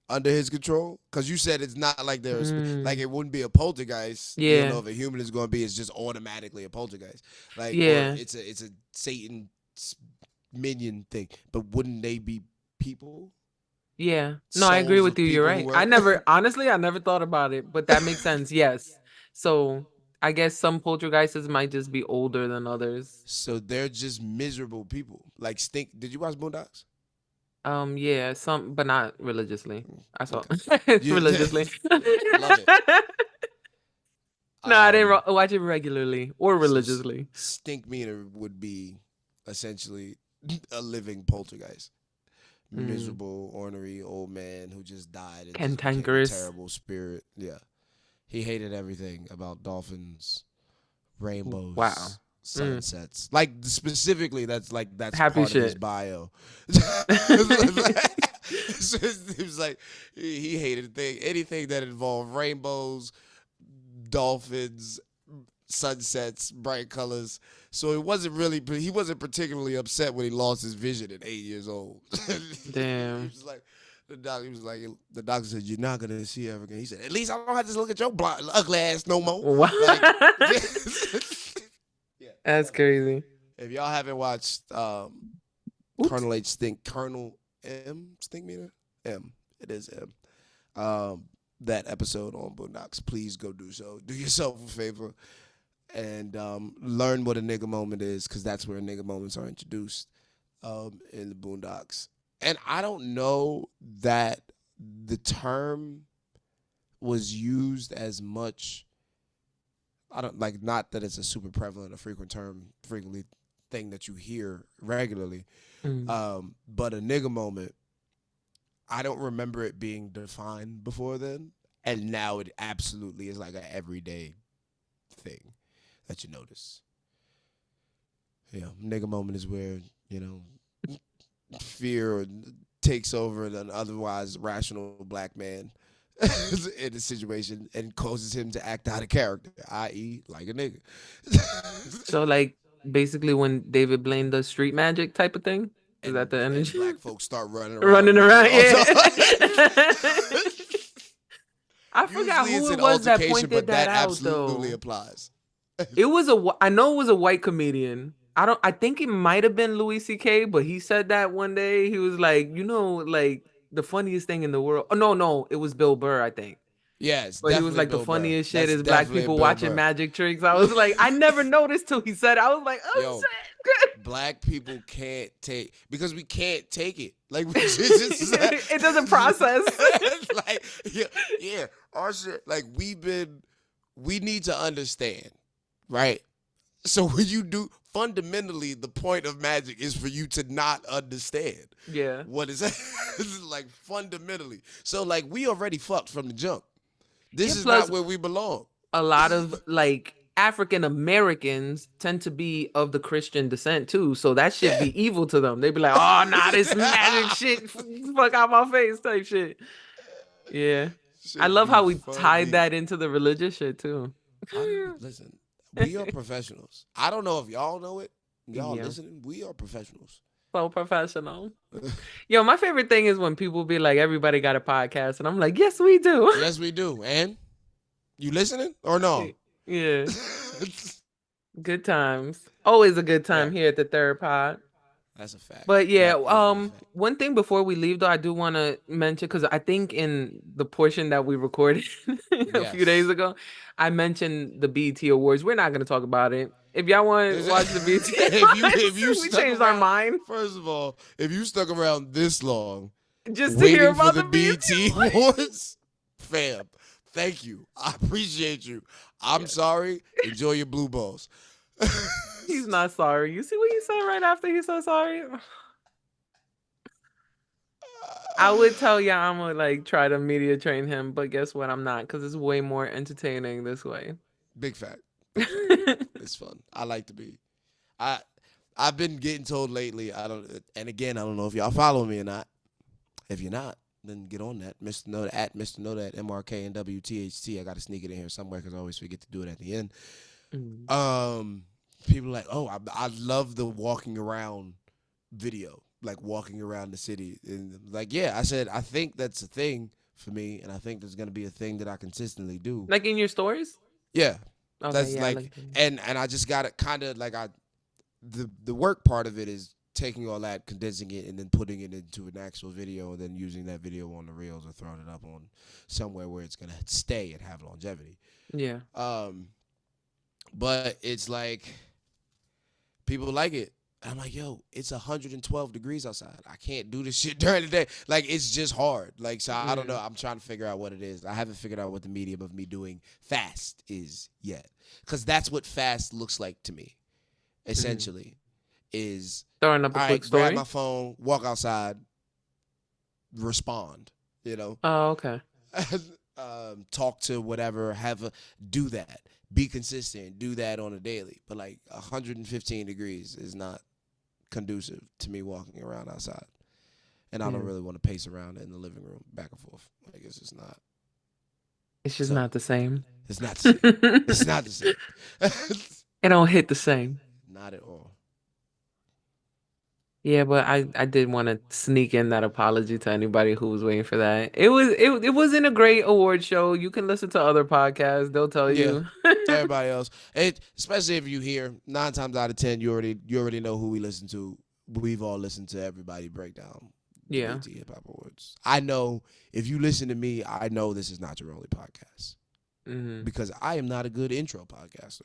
under his control? Because you said it's not like there's like Mm, it wouldn't be a poltergeist. You don't yeah. know if a human is going to be. It's just automatically a poltergeist. Like or Yeah. it's a Satan minion thing. But wouldn't they be people? Yeah. No, I agree Souls with of you. You're people who right. were. I never, honestly, I never thought about it, but that makes sense. Yes. So I guess some poltergeists might just be older than others. So they're just miserable people. Like Stink. Did you watch Boondocks? Yeah, some, but not religiously. I saw Okay. You religiously. love it. No, I didn't Um, watch it regularly or so religiously. Stink Meter would be essentially a living poltergeist. Mm. Miserable, ornery old man who just died and just became a Cantankerous. terrible spirit. Yeah. He hated everything about dolphins, Wow. rainbows, Mm. sunsets. Like specifically, that's Happy part of his shit. bio. It was like he hated anything that involved rainbows, dolphins, sunsets, bright colors. So he wasn't particularly upset when he lost his vision at 8 years old. He Damn. was like, the doctor said, "You're not gonna see her again." He said, "At least I don't have to look at your ugly ass no more." Wow. Like, yeah. That's crazy. If y'all haven't watched Oops. Colonel M Stink Meter M, it is M. That episode on Boondocks, please go do so. Do yourself a favor and learn what a nigga moment is, because that's where nigga moments are introduced in the Boondocks. And I don't know that the term was used as much. I don't like, not that it's a super prevalent or frequently thing that you hear regularly. Mm. But a nigga moment, I don't remember it being defined before then. And now it absolutely is like an everyday thing that you notice. Yeah, nigga moment is where, fear takes over an otherwise rational black man in a situation and causes him to act out of character, i.e., like a nigga. So like basically when David Blaine does street magic type of thing? Is that the And energy? black folks start running around Running with around, their yeah. auto. I forgot Usually it's who it an was that altercation, pointed but that that out absolutely though. applies. It was I know it was a white comedian. I think it might have been Louis C.K., but he said that one day. He was like, like the funniest thing in the world. Oh no, it was Bill Burr, I think. Yeah, it's But he was definitely like, the Bill Burr. funniest shit That's is black definitely people Bill watching Burr. magic tricks. I was like, I never noticed till he said it. I was like, oh Yo, shit. black people can't take, because we can't take it. Like we just It doesn't process. like yeah, our shit. Like we need to understand, right? So when you do, fundamentally, the point of magic is for you to not understand Yeah. what is like fundamentally. So like we already fucked from the jump. Yeah, This is not plus where we belong. a lot of like African Americans tend to be of the Christian descent too, so that should be evil to them. They'd be like, "Oh, nah, this magic shit, fuck out my face," type shit. Yeah, I Should love be how we tied funny. that into the religious shit too. Listen, we are professionals. I don't know if y'all know it. Y'all Yeah, listening? We are professionals. so professional. Yo, my favorite thing is when people be like, "Everybody got a podcast," and I'm like, "Yes, we do." Yes, we do. And you listening or no? Yeah, good times. Always a good Yeah, time here at the third pod. that's a fact. But yeah, That is a fact. one thing before we leave though, I do want to mention because I think in the portion that we recorded a few days Yes. ago, I mentioned the BET Awards. We're not going to talk about it. If y'all want to Is watch the BET if you Awards, we stuck changed our around, mind first of all, if you stuck around this long, just to hear waiting for about the the BET BT Awards. Awards, fam, thank you. I appreciate you. I'm sorry. Enjoy your blue balls. He's not sorry. You see what he said right after he's so sorry? I would tell you I'm gonna like try to media train him, but guess what? I'm not because it's way more entertaining this way. Big fact. It's fun. I like to be. I I've been getting told lately. I don't. And again, I don't know if y'all follow me or not. If you're not, then get on that. Mr. Know at Mr. Know that MRK and WTHT. I got to sneak it in here somewhere because I always forget to do it at the end. Mm. People are like, oh, I love the walking around video, like walking around the city, and like, yeah, I said I think that's a thing for me, and I think there's gonna be a thing that I consistently do. Like in your stories? Yeah, Okay, that's yeah, I like, like that. and I just got it kind of like the work part of it is taking all that, condensing it, and then putting it into an actual video, and then using that video on the reels or throwing it up on somewhere where it's gonna stay and have longevity. Yeah. But it's like people like it. I'm like, yo, it's 112 degrees outside. I can't do this shit during the day. Like, it's just hard. Like, so I don't know. I'm trying to figure out what it is. I haven't figured out what the medium of me doing fast is yet. Because that's what fast looks like to me, essentially, is, Throwing up a all quick right, grab story. my phone, walk outside, respond, you know? Oh, okay. Talk to whatever, do that. Be consistent, do that on a daily. But like 115 degrees is not conducive to me walking around outside. And I don't really want to pace around in the living room back and forth. Like, it's just not. It's just not the same. It's not the same. It's not the same. It don't hit the same. Not at all. Yeah, but I did want to sneak in that apology to anybody who was waiting for that. It wasn't a great award show. You can listen to other podcasts; they'll tell Yeah. you. To everybody else. Especially if you hear 9 times out of 10, you already know who we listen to. We've all listened to everybody break down the Yeah. BT Hip Hop Awards. I know if you listen to me, I know this is not your only podcast. Because I am not a good intro podcaster.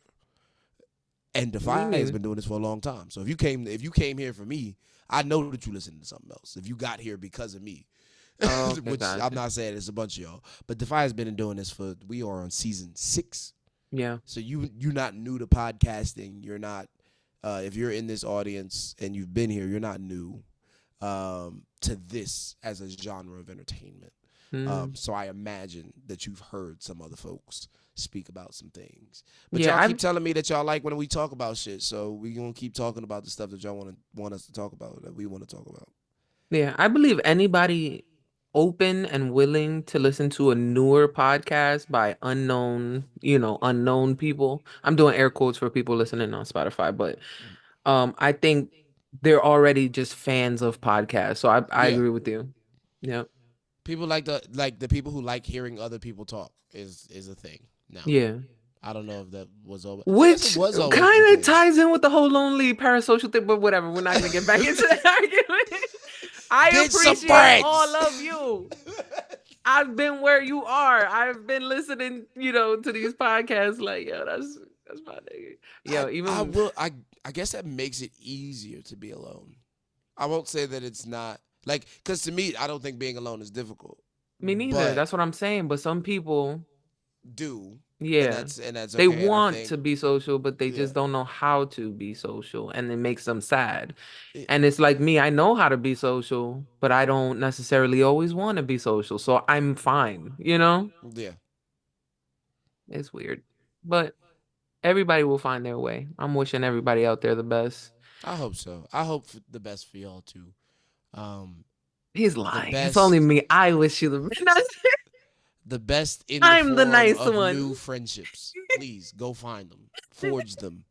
And DAPHYA has been doing this for a long time. So if you came here for me, I know that you listened to something else. If you got here because of me, which I'm not saying it's a bunch of y'all, but DAPHYA has been doing this we are on season 6. Yeah. So you're not new to podcasting. You're not, if you're in this audience and you've been here, you're not new to this as a genre of entertainment. So I imagine that you've heard some other folks speak about some things. But y'all keep telling me that y'all like when we talk about shit. So we gonna keep talking about the stuff that y'all want us to talk about, that we want to talk about. Yeah, I believe anybody open and willing to listen to a newer podcast by unknown people. I'm doing air quotes for people listening on Spotify, but I think they're already just fans of podcasts. So I agree with you. Yeah. People like the people who like hearing other people talk is a thing now. Yeah. I don't know if that was over. Which was kind of ties in with the whole lonely parasocial thing, but whatever. We're not going to get back into that argument. I appreciate all of you. I've been where you are. I've been listening, to these podcasts. Like, yo, that's my nigga. Yo, I guess that makes it easier to be alone. I won't say that it's not, like, because to me, I don't think being alone is difficult. Me neither. That's what I'm saying. But some people do. Yeah. And that's they okay. want to be social, but they just don't know how to be social, and it makes them sad. And it's like me, I know how to be social, but I don't necessarily always want to be social. So I'm fine, Yeah. It's weird. But Everybody will find their way. I'm wishing everybody out there the best. I hope so. I hope the best for y'all too. Um, He's the lying. It's only best, me. I wish you the best. the best in the I'm the form nice of one. new friendships. Please go find them, forge them,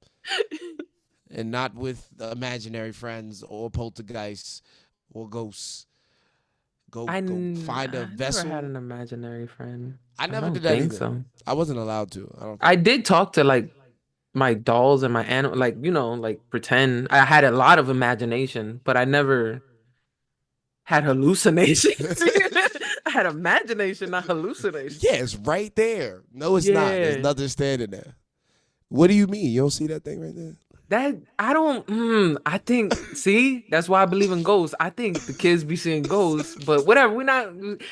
and not with imaginary friends or poltergeists or ghosts. Go find a I never had vessel. an imaginary friend. I I never don't did that think either. so. I wasn't allowed to. I don't I think. did talk to like my dolls and my animal, like like pretend. I had a lot of imagination, but I never had hallucinations. I had imagination, not hallucination. Yeah, it's right there. No, it's not. There's Yeah. nothing standing there. What do you mean? You don't see that thing right there? That I don't I think see, that's why I believe in ghosts. I think the kids be seeing ghosts, but whatever, we're not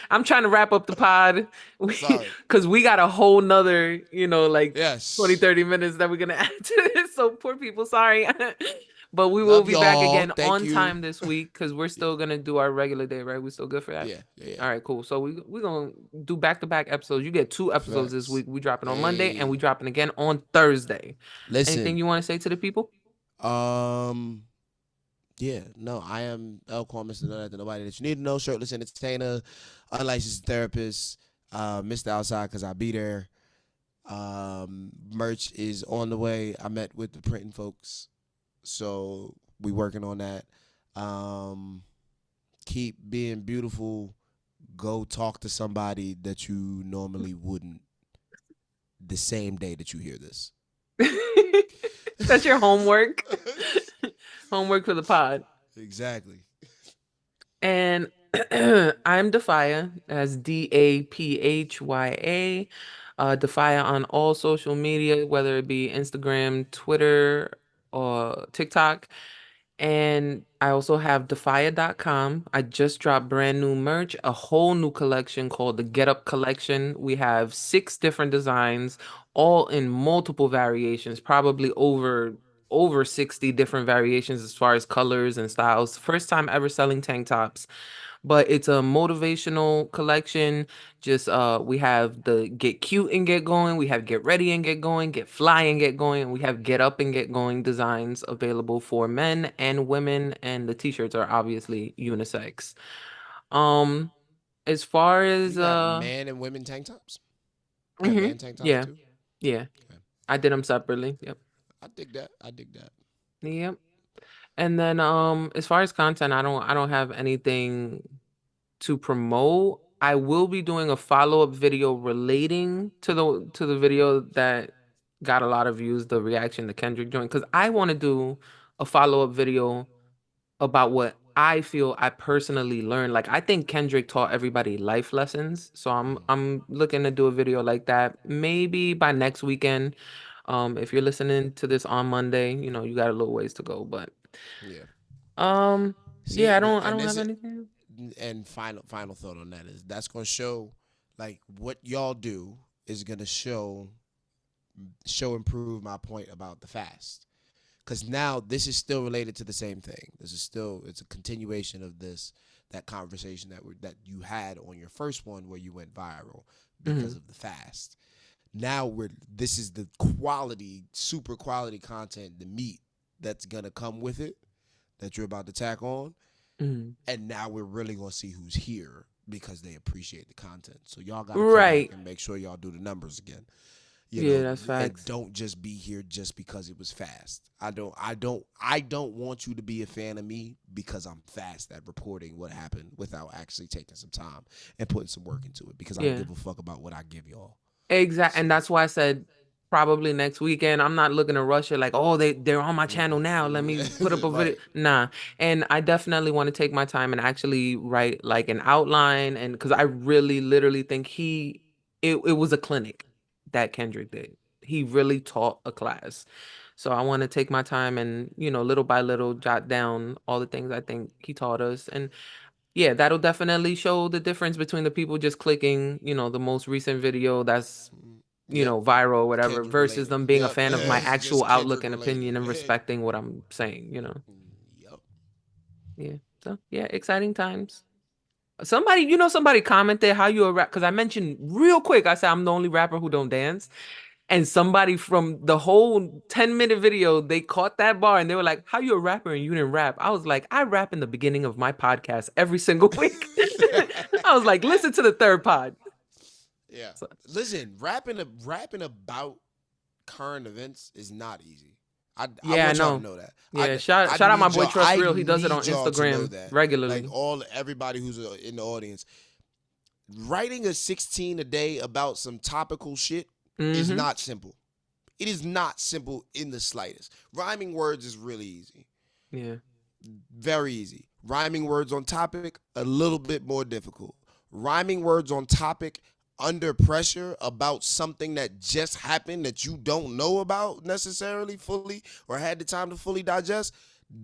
I'm trying to wrap up the pod Sorry. because we got a whole nother, like 20, Yes. 30 minutes that we're gonna add to this. So poor people, sorry. But we will Love be back y'all. again Thank on you. time this week because we're Yeah, still gonna do our regular day, right? We still good for that? yeah, yeah. Yeah. All right, cool. So we're gonna do back-to-back episodes. You get 2 episodes this Facts. week. We dropping on Monday and we Hey, dropping again on Thursday. Anything listen. you want to say to the people? Um, yeah, no, I am L-Kwon, Mr. Know That to Nobody That You Need to Know, shirtless entertainer, unlicensed therapist, Mr. Outside because I be there. Merch is on the way. I met with the printing folks, so we working on that. Um, keep being beautiful. Go talk to somebody that you normally wouldn't the same day that you hear this. That's your homework. Homework for the pod. Exactly. And I'm DAPHYA, as DAPHYA. DAPHYA on all social media, whether it be Instagram, Twitter, or TikTok. And I also have DAPHYA.com. I just dropped brand new merch, a whole new collection called the Get Up Collection. We have 6 different designs, all in multiple variations, probably over 60 different variations as far as colors and styles. First time ever selling tank tops, but it's a motivational collection. Just we have the get cute and get going, we have get ready and get going, get fly and get going, and we have get up and get going designs available for men and women, and the t-shirts are obviously unisex. Um as far You as got man and women tank tops? You got mhm, man tank tops yeah, too? yeah. Okay. I did them separately. Yep. I dig that. I dig that. Yep. And then as far as content, I don't have anything to promote. I will be doing a follow-up video relating to the video that got a lot of views, the reaction to Kendrick joint, because I want to do a follow-up video about what I feel I personally learned. Like I think Kendrick taught everybody life lessons. So I'm Mm. I'm looking to do a video like that maybe by next weekend. If you're listening to this on Monday, you got a little ways to go, but Yeah. um See, yeah, I but don't I and don't this have anything. and final thought on that is that's gonna show like what y'all do is gonna show improve my point about the fast. Because now this is still related to the same thing. This is still it's a continuation of that conversation that you had on your first one where you went viral because Mhm. of the fast. Now this is the super quality content, the meat that's gonna come with it that you're about to tack on. Mhm. And now we're really gonna see who's here because they appreciate the content. So y'all gotta come back Right. and make sure y'all do the numbers again. Yeah, that's And facts. don't just be here just because it was fast. I don't want you to be a fan of me because I'm fast at reporting what happened without actually taking some time and putting some work into it because I Yeah. give a fuck about what I give y'all. Exact, and So that's why I said probably next weekend. I'm not looking to rush it like, oh, they're on my channel now. Let me put up a video. right. Nah. And I definitely want to take my time and actually write like an outline, and because I really literally think it was a clinic that Kendrick did. He really taught a class. So I want to take my time and, little by little jot down all the things I think he taught us. And yeah, that'll definitely show the difference between the people just clicking, the most recent video that's, Yep. viral or whatever, Kendrick versus related. them being a Yep. fan of my actual Just outlook Kendrick and related. opinion and respecting what I'm saying. Yep. Yeah. So yeah, exciting times. Somebody commented how you a rap because I mentioned real quick. I said I'm the only rapper who don't dance. And somebody from the whole 10-minute video, they caught that bar and they were like, how you a rapper and you didn't rap? I was like, I rap in the beginning of my podcast every single week. I was like, listen to the third pod. Yeah. So- Listen, rapping about current events is not easy. I Yeah, want I y'all know. to know that. Yeah, shout out my boy Trust Real. He does it on need y'all to know Instagram that. regularly. Like everybody who's in the audience, writing a 16 a day about some topical shit is not simple. It is not simple in the slightest. Rhyming words is really easy. Yeah. Very easy. Rhyming words on topic, a little bit more difficult. Rhyming words on topic under pressure about something that just happened that you don't know about necessarily fully or had the time to fully digest,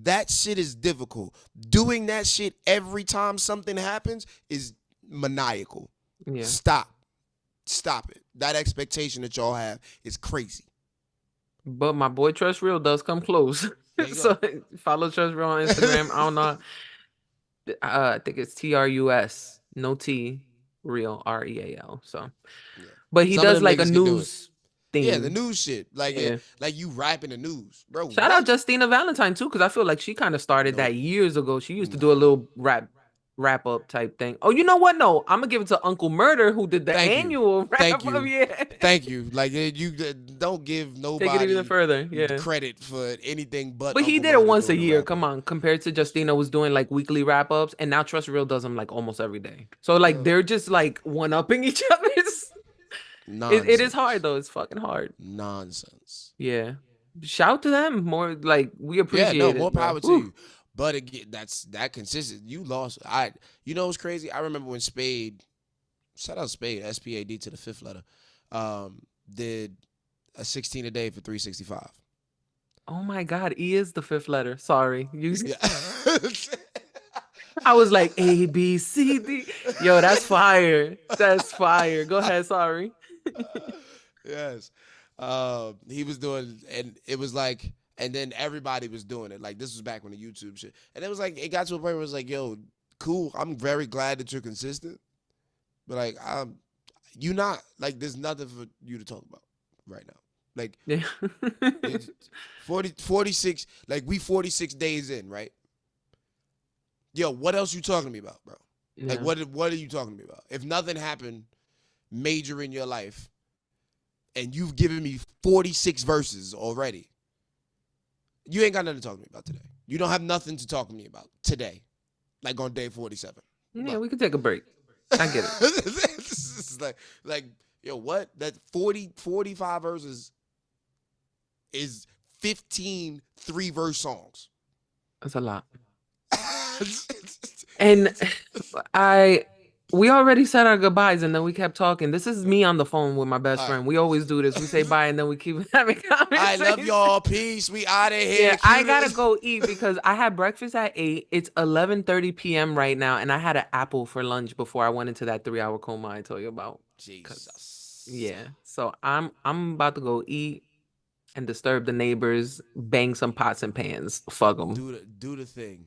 that shit is difficult. Doing that shit every time something happens is maniacal. Yeah. Stop it. That expectation that y'all have is crazy. But my boy Trust Real does come close. So follow Trust Real on Instagram. I don't know. I think it's TRUS, no T, Real REAL. So, Yeah. but he Some of does them like a niggas can do news thing. Yeah, the news shit. Like, Yeah. like you rapping the news, bro. Shout out Justina Valentine too, because I feel like she kind of started that years ago. She used to do a little wrap up type thing. Oh, you know what? No, I'm gonna give it to Uncle Murder who did the annual wrap up. Yeah. Thank you. Like you don't give nobody Take it even further. Yeah. credit for anything but. But he Uncle did it Murder once a doing the year. wrap Come up. on, compared to Justina was doing like weekly wrap ups, and now Trust Real does them like almost every day. So like they're just like one upping each other's. It is hard though. It's fucking hard. Nonsense. Yeah. Shout to them more. Like we appreciate it. More power to Woo. you. But again, that's that consistent. You lost. You know what's crazy? I remember when Spade, shout out Spade, SPAD to the fifth letter, did a 16 a day for 365. Oh my God, E is the fifth letter. Sorry. Yeah. I was like A, B, C, D. Yo, that's fire. That's fire. Go ahead. Sorry. Yes. He was doing, and it was like, and then everybody was doing it. Like, this was back when the YouTube shit. And it was like, it got to a point where it was like, yo, cool. I'm very glad that you're consistent. But like, you not, like, there's nothing for you to talk about right now. Like, Yeah. 46, like, we 46 days in, right? Yo, what else you talking to me about, bro? Like, Yeah. what are you talking to me about? If nothing happened major in your life, and you've given me 46 verses already, you ain't got nothing to talk to me about today. You don't have nothing to talk to me about today, like on day 47. Yeah, we could take a break. I get it. It's like, yo, what? That 45 verses is 15 3-verse songs. That's a lot. And we already said our goodbyes and then we kept talking. This is me on the phone with my best friend. We always do this. We say bye and then we keep having conversations. I love y'all. Peace. We out of here. Yeah, I gotta go eat because I had breakfast at 8. It's 11:30 p.m. right now, and I had an apple for lunch before I went into that 3-hour coma I told you about. Jesus. Yeah, so I'm about to go eat and disturb the neighbors, bang some pots and pans. Fuck them. Do the thing.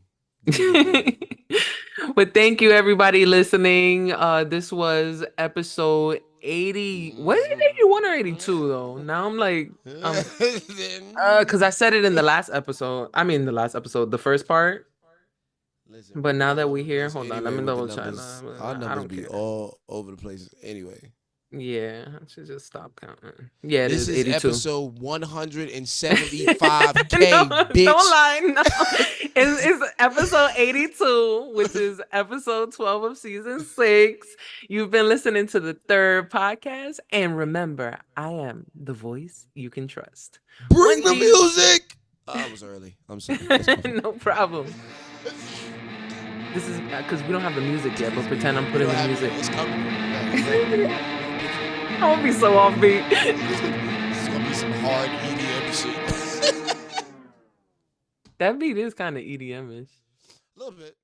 But thank you everybody listening. This was episode 80. Was it 81 or 82 though? Now I'm like because I said it in the last episode. I mean the last episode, the first part. Listen, But now that we're here, hold on, let me with double the check. numbers, No, our I numbers don't be care. all over the place anyway. Yeah, I should just stop counting. Yeah, This is 82. episode 175K, No, bitch. don't lie. No. It's episode 82, which is episode 12 of season 6. You've been listening to the third podcast. And remember, I am the voice you can trust. Bring the music. I was early. I'm sorry. No problem. This is because we don't have the music yet, but pretend I'm putting the music. It's coming. I won't be so offbeat. It's gonna be some hard EDM shit. That beat is kind of EDM-ish. A little bit.